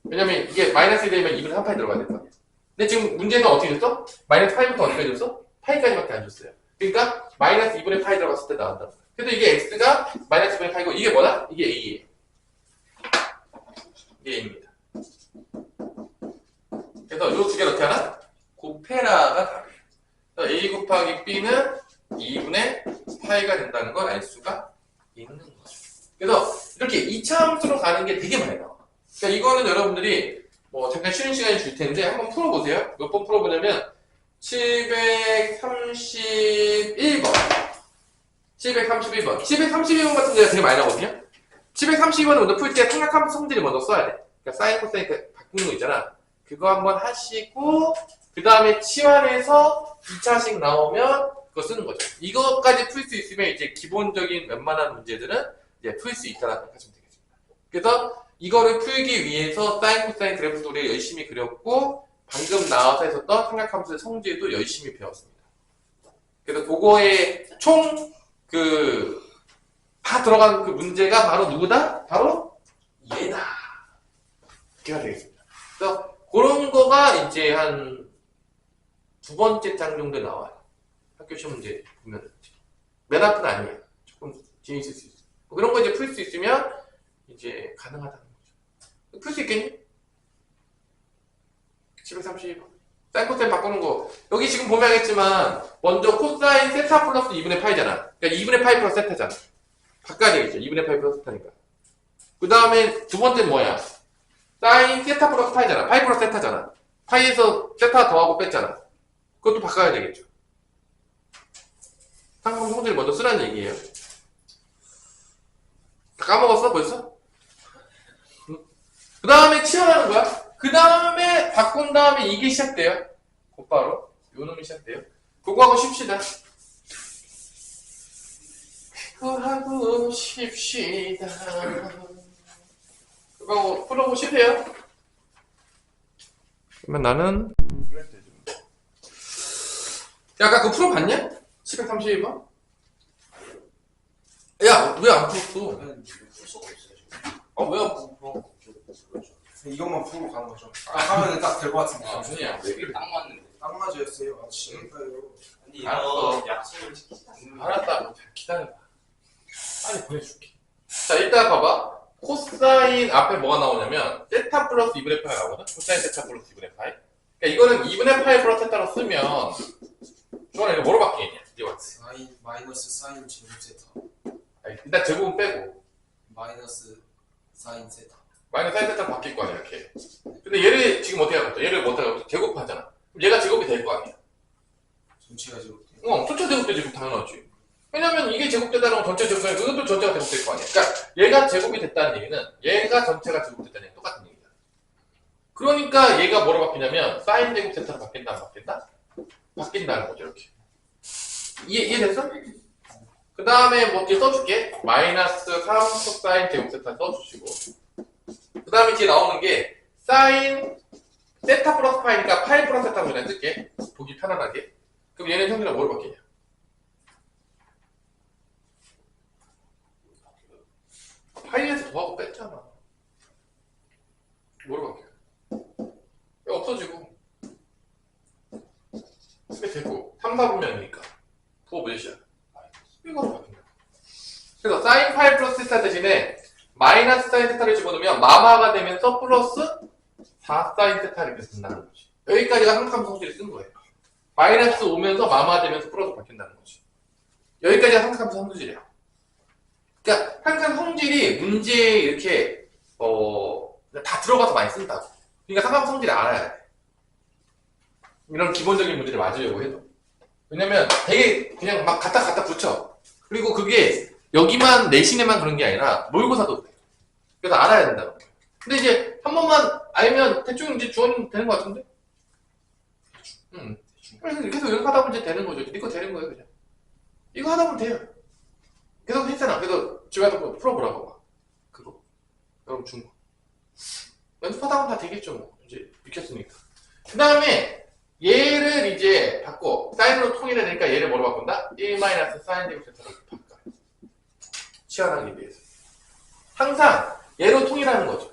왜냐면 이게 마이너스 1이 되면 2분의 3파이 들어가야 될 거 아니야. 근데 지금 문제는 어떻게 줬어? 마이너스 8부터 어디까지 줬어? 파이까지밖에 안 줬어요. 그러니까 마이너스 2분의 파이 들어갔을 때 나온다. 그래서 이게 x가 마이너스 2분의 파이고 이게 뭐다? 이게 a예요. 이게 a입니다. 그래서 이 두 개를 어떻게 하나? 곱해라가 답이에요. 그래서 a 곱하기 b는 2분의 파이가 된다는 걸 알 수가 있는 거죠. 그래서 이렇게 이차함수로 가는 게 되게 많이 나와. 그러니까 이거는 여러분들이 뭐 잠깐 쉬는 시간이 줄 텐데 한번 풀어보세요. 몇 번 풀어보냐면 731번 731번 같은 데가 되게 많이 나거든요. 732번은 먼저 풀 때 삼각함수 성질을 먼저 써야 돼. 그러니까 사인 코사인 바꾸는 거 있잖아. 그거 한번 하시고 그 다음에 치환해서 2차식 나오면 그거 쓰는 거죠. 이거까지 풀 수 있으면 이제 기본적인 웬만한 문제들은 이제 풀 수 있다라고 생각하시면 되겠습니다. 그래서 이거를 풀기 위해서 사인 코사인 그래프도 우리 열심히 그렸고 방금 나와서 했었던 삼각함수의 성질도 열심히 배웠습니다. 그래서 그거의 총 다 들어간 그 문제가 바로 누구다? 바로 얘다. 이렇게 되겠습니다. 그래서 그런 거가 이제 한 두 번째 장 정도 나와요. 학교 시험 문제 보면 맨 앞은 아니에요. 조금 재밌을 수 있어요. 그런 거 이제 풀 수 있으면 이제 가능하다는 거죠. 풀 수 있겠니? 732번. 사인 코사인 바꾸는 거. 여기 지금 보면 알겠지만 먼저 코사인 세타 플러스 2분의 파이잖아. 그러니까 2분의 파이 플러스 세타잖아. 바꿔야 되겠죠. 2분의 파이 플러스 세타니까. 그 다음에 두 번째는 뭐야? 사인 세타 플러스 파이잖아. 파이 플러스 세타잖아. 파이에서 세타 더하고 뺐잖아. 그것도 바꿔야 되겠죠. 상품 성질을 먼저 쓰라는 얘기예요. 다 까먹었어 벌써? 그 다음에 치환하는 거야. 그 다음에 바꾼 다음에 이게 시작돼요. 곧바로 요 놈이 시작돼요. 그거 하고 쉽시다. 그거 하고 쉽시다. 그거 하고 풀어보고 싶어요. 그러면 나는 야, 아까 그거 풀어봤냐? 732번? 야, 왜 안 풀었어? 풀 수가 없어요. 아, 왜 안 풀어? 이것만 풀고 가는 거죠. 하면 딱 될 것 같은데. 아, 준이야, 왜 그래? 딱 맞는데. 딱 맞았어요. 아, 진짜요. 아니 알았어. 이거 약속을 지키지 않는 알았다. 기다려봐. 빨리 보내줄게. 자, 일단 봐봐. 코사인 앞에 뭐가 나오냐면 세타 플러스 2분의 파이 나오거든? 코사인 세타 플러스 2분의 파이. 그러니까 이거는 2분의 파이 플러스 세타로 쓰면 중간에 이거 뭐로 바뀌겠냐? 이제 왔지. 사인 마이너스 사인 제곱 세타. 일단 제곱은 빼고 마이너스 사인 세타. 마이너스 사인 세타로 바뀔 거 아니야, 이렇게. 근데 얘를 지금 어떻게 하겠어? 얘를 못 하고 제곱하잖아. 그럼 얘가 제곱이 될 거 아니야? 전체가 제곱. 전체 제곱되지, 그럼 당연하지. 왜냐면 이게 제곱되다는 건 전체 제곱되면 그것도 전체가 제곱될 거 아니야. 그러니까 얘가 제곱이 됐다는 얘기는 얘가 전체가 제곱됐다는 얘기 똑같은 얘기야. 그러니까 얘가 뭐로 바뀌냐면 사인 제곱 세타로 바뀐다, 안 바뀐다? 바뀐다는 거죠, 이렇게. 이해됐어? 그 다음에 뭐 뒤에 써줄게. 마이너스 3 코사인 제곱 세타 써주시고. 그 다음에 뒤에 나오는 게 사인 세타 플러스 파이니까 파이 플러스 세타로 그냥 쓸게. 보기 편안하게. 그럼 얘는 형이랑 뭘 바뀌냐? 파이에서 더하고 뺐잖아. 뭐로 바뀌어? 이거 없어지고. 이게 되고. 3, 4분면이니까. 부호 몇이야? 이거로 바뀐다. 그래서 사인 파이 플러스 세타 대신에 마이너스 사인 세타를 집어넣으면 마마가 되면서 플러스 4 사인 세타 이렇게 쓴다는 거지. 여기까지가 삼각함수 성질을 쓴 거예요. 마이너스 오면서 마마 되면서 플러스 바뀐다는 거지. 여기까지가 삼각함수 성질이야. 그러니까 항상 성질이 문제에 이렇게 다 들어가서 많이 쓴다고. 그러니까 삼각함수 성질을 알아야 돼. 이런 기본적인 문제를 맞으려고 해도. 왜냐면 되게 그냥 막 갖다 붙여. 그리고 그게 여기만 내신에만 그런 게 아니라 모의고사도 돼. 그래서 알아야 된다고. 근데 이제 한 번만 알면 대충 이제 주어는 되는 것 같은데? 그래서 계속 이렇게 하다 보면 이제 되는 거죠. 이거 되는 거예요, 그냥. 이거 하다 보면 돼요. 계속 했잖아. 그래서 집에 가서 뭐 풀어보라고 막. 그거. 여러분 준 거. 연습하다 보면 다 되겠죠, 뭐. 이제 익혔으니까. 그 다음에 얘를 이제 바꿔. 사인으로 통일해야 되니까 얘를 뭐로 바꾼다? 1 사인 제곱 세타로 바꿔. 치환하기 위해서. 항상 얘로 통일하는 거죠.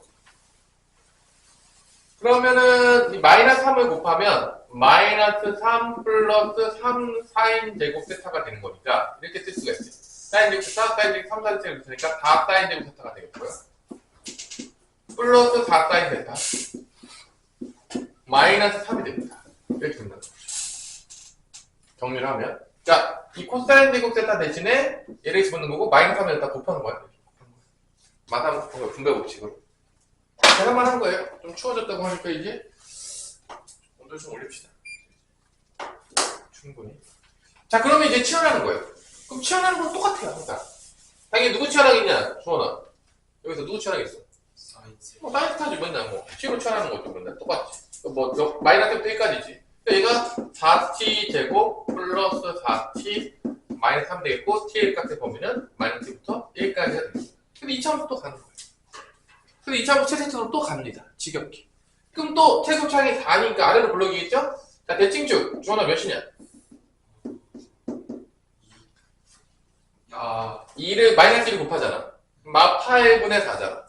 그러면은 이 마이너스 3을 곱하면 마이너스 3 플러스 3 사인 제곱 세타가 되는 거니까 이렇게 쓸 수가 있어요. 사인 제곱 세타, 사인 제곱 3 사인 제곱 세타니까 4 사인 제곱 세타가 되겠고요. 플러스 4 사인 세타 마이너스 3이 됩니다. 이렇게 된다는 거죠. 정리를 하면 자, 이 코사인 제곱 세타 대신에 얘를 집어넣는 거고 마이너스 3을 일단 곱하는 거야. 마담 곱한 거 분배 법칙으로. 계산만 한 거예요. 좀 추워졌다고 하니까 이제 온도 좀 올립시다. 충분히. 자, 그러면 이제 치환하는 거예요. 그럼 치환하는 건 똑같아요, 항상. 당연히 누구 치환하겠냐, 주원아. 여기서 누구 치환하겠어? 뭐 사인스타지 맨날 뭐 T로 치환하는 것도 맨날 똑같지. 뭐 마이너스 1까지지. 얘가 4t 제곱 플러스 4t 마이너스 3 되겠고 t의 값을 보면은 마이너스 1부터 1까지가 됩니다. 근데 2차함수 또 가는 거예요. 근데 2차함수 최대치로 또 갑니다. 지겹게. 그럼 또 최소차항이 4니까 아래로 불러기겠죠? 자, 대칭축 주원아 몇이냐? 2를 마이너스 1을 곱하잖아. 마 8분의 4잖아.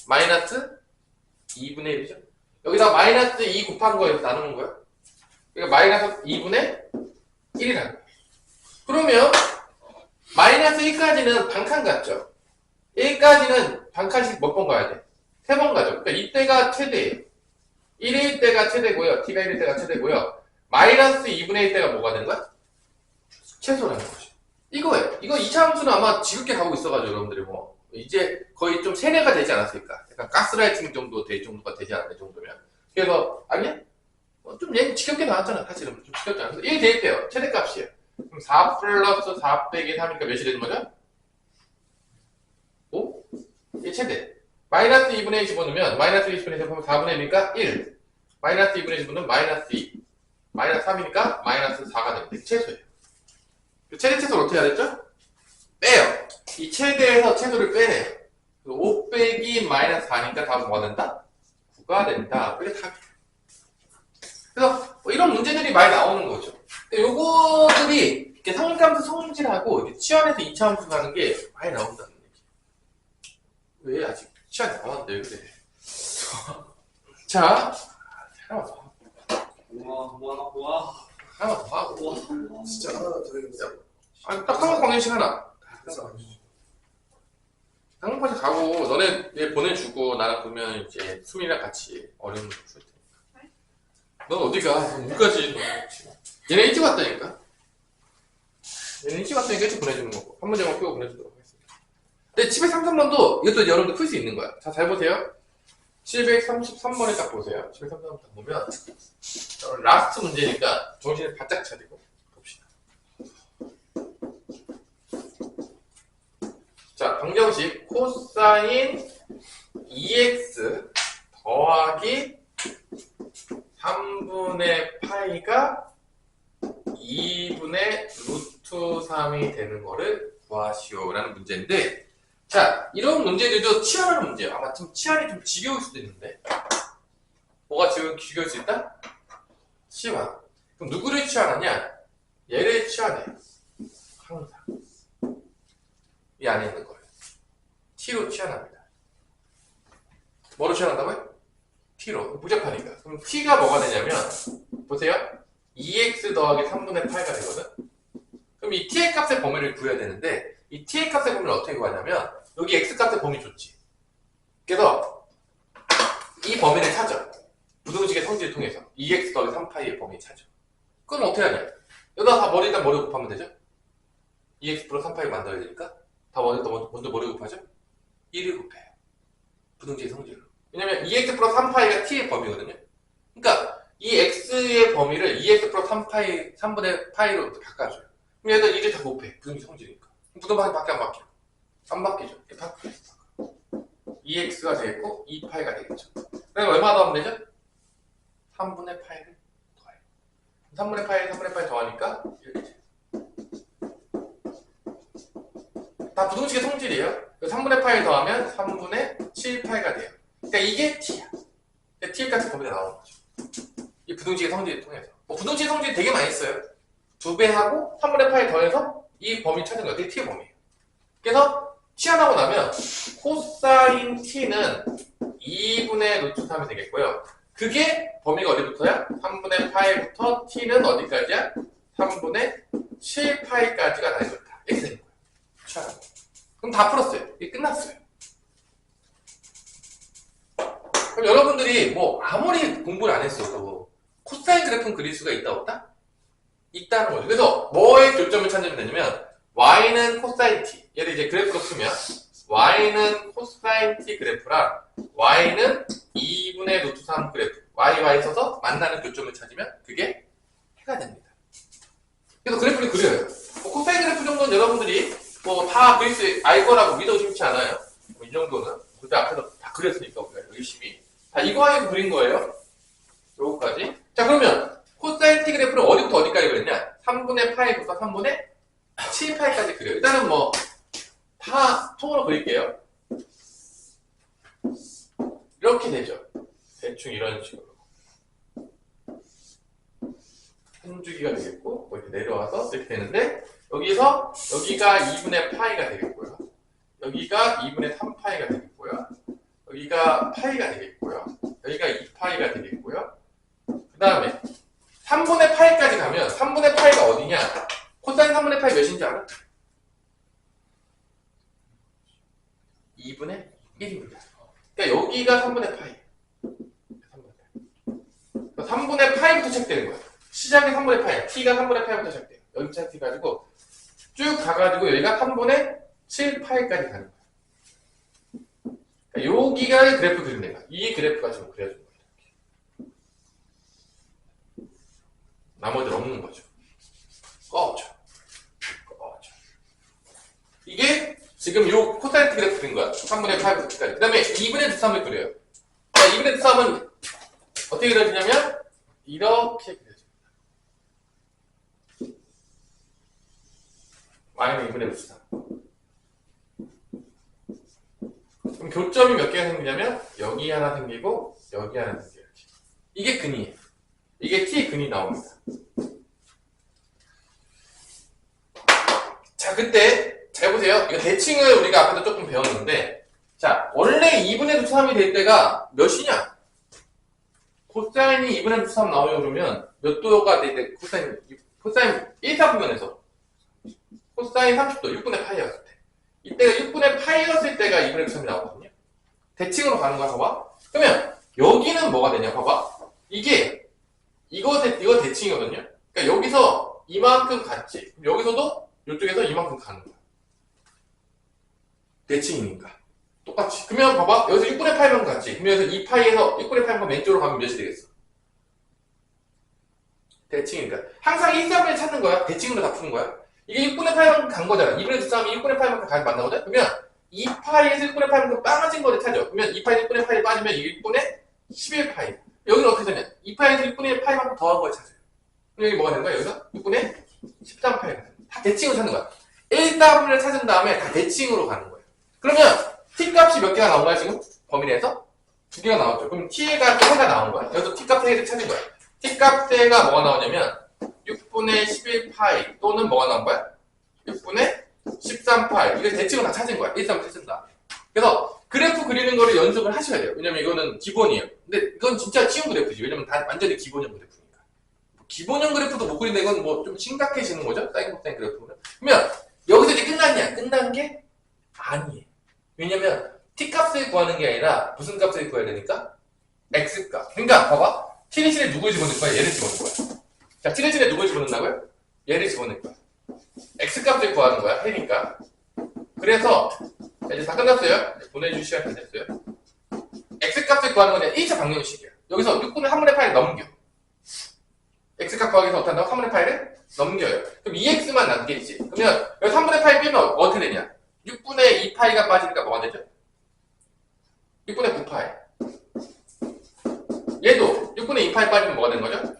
마이너스 2분의 1이죠? 여기다 마이너스 2 곱한 거에서 나누는 거야. 그러니까 마이너스 2분의 1이라는 거야. 그러면 마이너스 1까지는 반칸 같죠? 1까지는 반칸씩 몇 번 가야 돼? 3번 가죠. 그러니까 이때가 최대예요. 1일 때가 최대고요. t가 1일 때가 최대고요. 마이너스 2분의 1 때가 뭐가 되는 거야? 최소라는 거죠. 이거예요. 이거 2차 함수는 아마 지겹게 가고 있어가지고 여러분들이 뭐 이제 거의 좀 세뇌가 되지 않았을까? 약간 가스라이팅 정도 될 정도가 되지 않을 정도면. 그래서 아니야? 좀 얘는 지겹게 나왔잖아. 사실은 좀 지겹지 않아서 1 대입해요. 최대값이에요. 그럼 4 플러스 4 빼기 3이니까 몇이 되는 거죠? 5? 이게 최대. 마이너스 2분의 1 집어넣으면 마이너스 2분의 1 집어넣으면 4분의 1이니까 1. 마이너스 2분의 1 집어넣으면 마이너스 2. 마이너스 3이니까 마이너스 4가 됩니다. 이게 최소예요. 최대 최소를 어떻게 해야 되죠? 빼요. 이 최대에서 최소를 빼내요. 5 빼기 마이너스 4니까 답은 뭐가 된다? 9가 된다. 이게 답이에요. 그래서 뭐 이런 문제들이 많이 나오는 거죠. 요거들이 이렇게 상감수 성질하고 이렇게 치환해서 2차 함수 가는 게 많이 나온다는 얘기. 왜 아직 치환이 안 나왔는데 왜 그래? 자, 하나만 더 하고. 하나만 더 하고. 진짜 하나 더 해보자. 아니, 딱 한국 방정식 하나. 한국 방정식 가고 너네 얘 보내주고 나랑 보면 이제 수민이랑 같이 어려운 문제 풀 테니까. 넌 어디가? 여기까지. 얘네 일찍 왔다니까. 얘네 일찍 왔다니까 일찍 보내주는 거고. 한 문제만 풀고 보내주도록 하겠습니다. 근데 733번도 이것도 여러분들 풀 수 있는 거야. 자, 잘 보세요. 733번에 딱 보세요. 733번 딱 보면 라스트 문제니까 정신을 바짝 차리고 봅시다. 자, 방정식 코사인 2x 더하기 3분의 파이가 2분의 루트 3이 되는 거를 구하시오라는 문제인데, 자, 이런 문제들도 치환하는 문제예요. 아마 좀 치환이 좀 지겨울 수도 있는데 뭐가 지금 귀결 수 있다? 치환. 그럼 누구를 치환하냐? 얘를 치환해. 항상. 이 안에 있는 거예요. t로 치환합니다. 뭐로 치환한다고요? t로. 무제파니까. 그럼 t가 뭐가 되냐면, 보세요. 2x 더하기 3분의 8가 되거든? 그럼 이 t의 값의 범위를 구해야 되는데, 이 t의 값의 범위를 어떻게 구하냐면, 여기 x 값의 범위 줬지. 그래서, 이 범위를 찾아. 부등식의 성질을 통해서. 2x 더하기 3파이의 범위 찾아. 그럼 어떻게 하냐? 여기다 다 일단 머리 곱하면 되죠? 2x 플러스 3파이 만들어야 되니까, 다 먼저 머리 곱하죠? 1을 곱해요. 부등식의 성질로. 왜냐면 2x 플러스 3파이가 t의 범위거든요. 그러니까 이 x의 범위를 2x 플러스 3파이, 3분의 파이로 바꿔줘요. 그럼 얘들 1을 다 곱해. 부등식 성질이니까. 부등식이 밖에 안 바뀌어. 안 바뀌죠. 이렇게 바뀌어. 2x가 되겠고 2파이가 되겠죠. 그럼 얼마 더하면 되죠? 3분의 파이를 더해요. 3분의 파이 더하니까 이렇게 돼요. 다 부등식의 성질이에요. 3분의 파이 더하면 3분의 7파이가 돼요. 그러니까 이게 t야. 그러니까 t의 값의 범위가 나오는 거죠. 이 부등식의 성질을 통해서. 부등식의 성질 되게 많이 써요. 2배 하고 3분의 파이 더해서 이 범위 찾는 거예요. 그게 t의 범위예요. 그래서 치환하고 나면 코사인 t는 2분의 루트 3이 되겠고요. 그게 범위가 어디부터야? 3분의 파이부터 t는 어디까지야? 3분의 7파이까지가 나이 좋다. 이렇게 되는 거예요. 치환하고. 그럼 다 풀었어요. 이게 끝났어요. 그럼 여러분들이 뭐 아무리 공부를 안 했어도 코사인 그래프는 그릴 수가 있다 없다? 있다는 거죠. 그래서 뭐에 교점을 찾으면 되냐면 y는 코사인 t. 얘를 이제 그래프로 쓰면 y는 코사인 t 그래프랑 y는 2분의 루트 3 그래프. y 써서 만나는 교점을 찾으면 그게 해가 됩니다. 그래서 그래프를 그려요. 코사인 그래프 정도는 여러분들이 뭐 다 그릴 수 알 거라고 믿어 심지 않아요. 뭐 이 정도는. 그때 앞에서 다 그렸으니까 우리가 열심히. 다 이거 하려고 그린 거예요. 요거까지. 자, 그러면 코사인 t 그래프를 어디부터 어디까지 그렸냐? 3분의 파이부터 3분의 7파이까지 그려요. 일단은 뭐 다 통으로 그릴게요. 이렇게 되죠. 대충 이런 식으로. 한 주기가 되겠고 뭐 이렇게 내려와서 이렇게 되는데 여기서 여기가 2분의 파이가 되겠고요. 여기가 2분의 3파이가 되겠고요. 여기가 파이가 되겠고요. 여기가 2파이가 되겠고요. 그 다음에 3분의 파이까지 가면 3분의 파이가 어디냐? 코사인 3분의 파이 몇인지 알아? 2분의 1입니다. 그러니까 여기가 3분의 파이. 3분의 파이부터 시작되는 거야. 시작이 3분의 파이야. t가 3분의 파이부터 시작돼요. 여기 시작해가지고 쭉 가가지고 여기가 3분의 7파이까지 가는 거야. 그러니까 여기가 그래프 그리는 거야. 이 그래프가 지금 그려진 거야. 나머지는 없는 거죠. 꺼져. 이게 지금 요 코사인 그래프 그린 거야. 3분의 8부터 10까지. 그 다음에 2분의 3을 그려요. 자, 2분의 3은 어떻게 그려지냐면 이렇게 그려집니다. y는 2분의 3. 그럼 교점이 몇 개가 생기냐면 여기 하나 생기고 여기 하나 생겨요. 이게 근이에요. 이게 t 근이 나옵니다. 자, 그때 잘 보세요. 이거 대칭을 우리가 앞에서 조금 배웠는데, 자, 원래 2분의 루트 3이 될 때가 몇이냐? 코사인이 2분의 루트 3 나오려고 그러면 몇 도가 될 때, 코사인 1사분면에서 코사인 30도, 6분의 파이였을 때. 이때가 6분의 파이였을 때가 2분의 루트 3이 나오거든요. 대칭으로 가는 거야, 봐봐. 그러면 여기는 뭐가 되냐, 봐봐. 이거 대칭이거든요. 그러니까 여기서 이만큼 갔지. 여기서도 이쪽에서 이만큼 가는 거야. 대칭이니까. 똑같이. 그러면 봐봐. 여기서 6분의 8만큼 갔지. 그러면 여기서 2파이에서 6분의 8만큼 왼쪽으로 가면 몇이 되겠어? 대칭이니까. 항상 1사분을 찾는 거야. 대칭으로 다 푸는 거야. 이게 6분의 8만큼 간 거잖아. 2분의 3이 6분의 8만큼 가서 만나거든? 그러면 2파이에서 6분의 8만큼 빠진 거를 찾아. 그러면 2파이에서 6분의 8이 빠지면 6분의 11파이. 여기는 어떻게 되냐? 2파이에서 6분의 8만큼 더한 걸 찾아요. 그럼 여기 뭐가 되는 거야? 여기서 6분의 13파이가 다 대칭으로 찾는 거야. 1사분을 찾은 다음에 다 대칭으로 가는 거예요. 그러면 t 값이 몇 개가 나온 거야 지금? 범위 내에서? 두 개가 나왔죠. 그럼 t가 또 하나 나온 거야. 여기서 t값 3개를 찾은 거야. t값 3가 뭐가 나오냐면 6분의 11파이 또는 뭐가 나온 거야? 6분의 13파이. 이거 대칭을 다 찾은 거야. 1, 3을 찾은다. 그래서 그래프 그리는 거를 연습을 하셔야 돼요. 왜냐면 이거는 기본이에요. 근데 이건 진짜 쉬운 그래프지. 왜냐면 다 완전히 기본형 그래프니까. 기본형 그래프도 못 그리는데 이건 뭐 좀 심각해지는 거죠? 사인 코사인 그래프는. 그러면 여기서 이제 끝났냐? 끝난 게 아니에요. 왜냐면 t값을 구하는 게 아니라 무슨 값을 구해야 되니까? x값. 그러니까 봐봐. t 대신에 누굴 집어넣을 거야? 얘를 집어넣을 거야. 자, t 대신에 누굴 집어넣는다고요? 얘를 집어넣을 거야. x값을 구하는 거야. 해니까. 그래서 이제 다 끝났어요. 보내줄 시간 다 됐어요. x값을 구하는 건 1차 방정식이야. 여기서 6분의 3분의 파이를 넘겨. x값 구하기 위해서 어떻게 한다고? 3분의 파이를 넘겨요. 그럼 2x만 남겠지. 그러면 여기 3분의 파이 빼면 어떻게 되냐? 6분의 2파이가 빠지니까 뭐가 되죠? 6분의 9파이. 얘도 6분의 2파이 빠지면 뭐가 되는 거죠?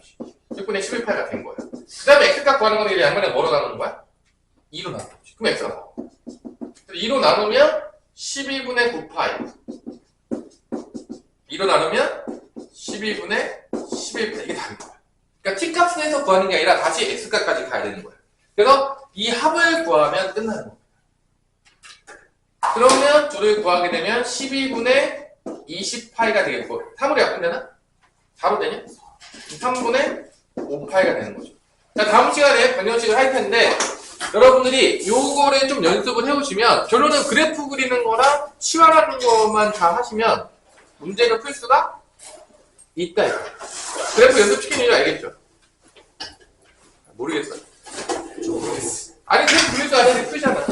6분의 11파이가 된 거야. 그 다음에 x값 구하는 거는 양변에 뭐로 나누는 거야? 2로 나누는 거지. 그럼 x가 나와. 2로 나누면 12분의 9파이. 2로 나누면 12분의 11파이. 이게 답인 거야. 그러니까 t값에서 구하는 게 아니라 다시 x값까지 가야 되는 거야. 그래서 이 합을 구하면 끝나는 거야. 그러면 둘을 구하게 되면 12분의 20파이가 되겠고 3으로 약분되나? 4로 되냐? 3분의 5파이가 되는 거죠. 자, 다음 시간에 방정식을 할 텐데 여러분들이 요거를 좀 연습을 해오시면 결론은 그래프 그리는 거랑 치환하는 것만 다 하시면 문제를 풀 수가 있다. 그래프 연습시키는 이유 알겠죠? 모르겠어요. 아니 그래프 그릴 줄 아는데 풀잖아.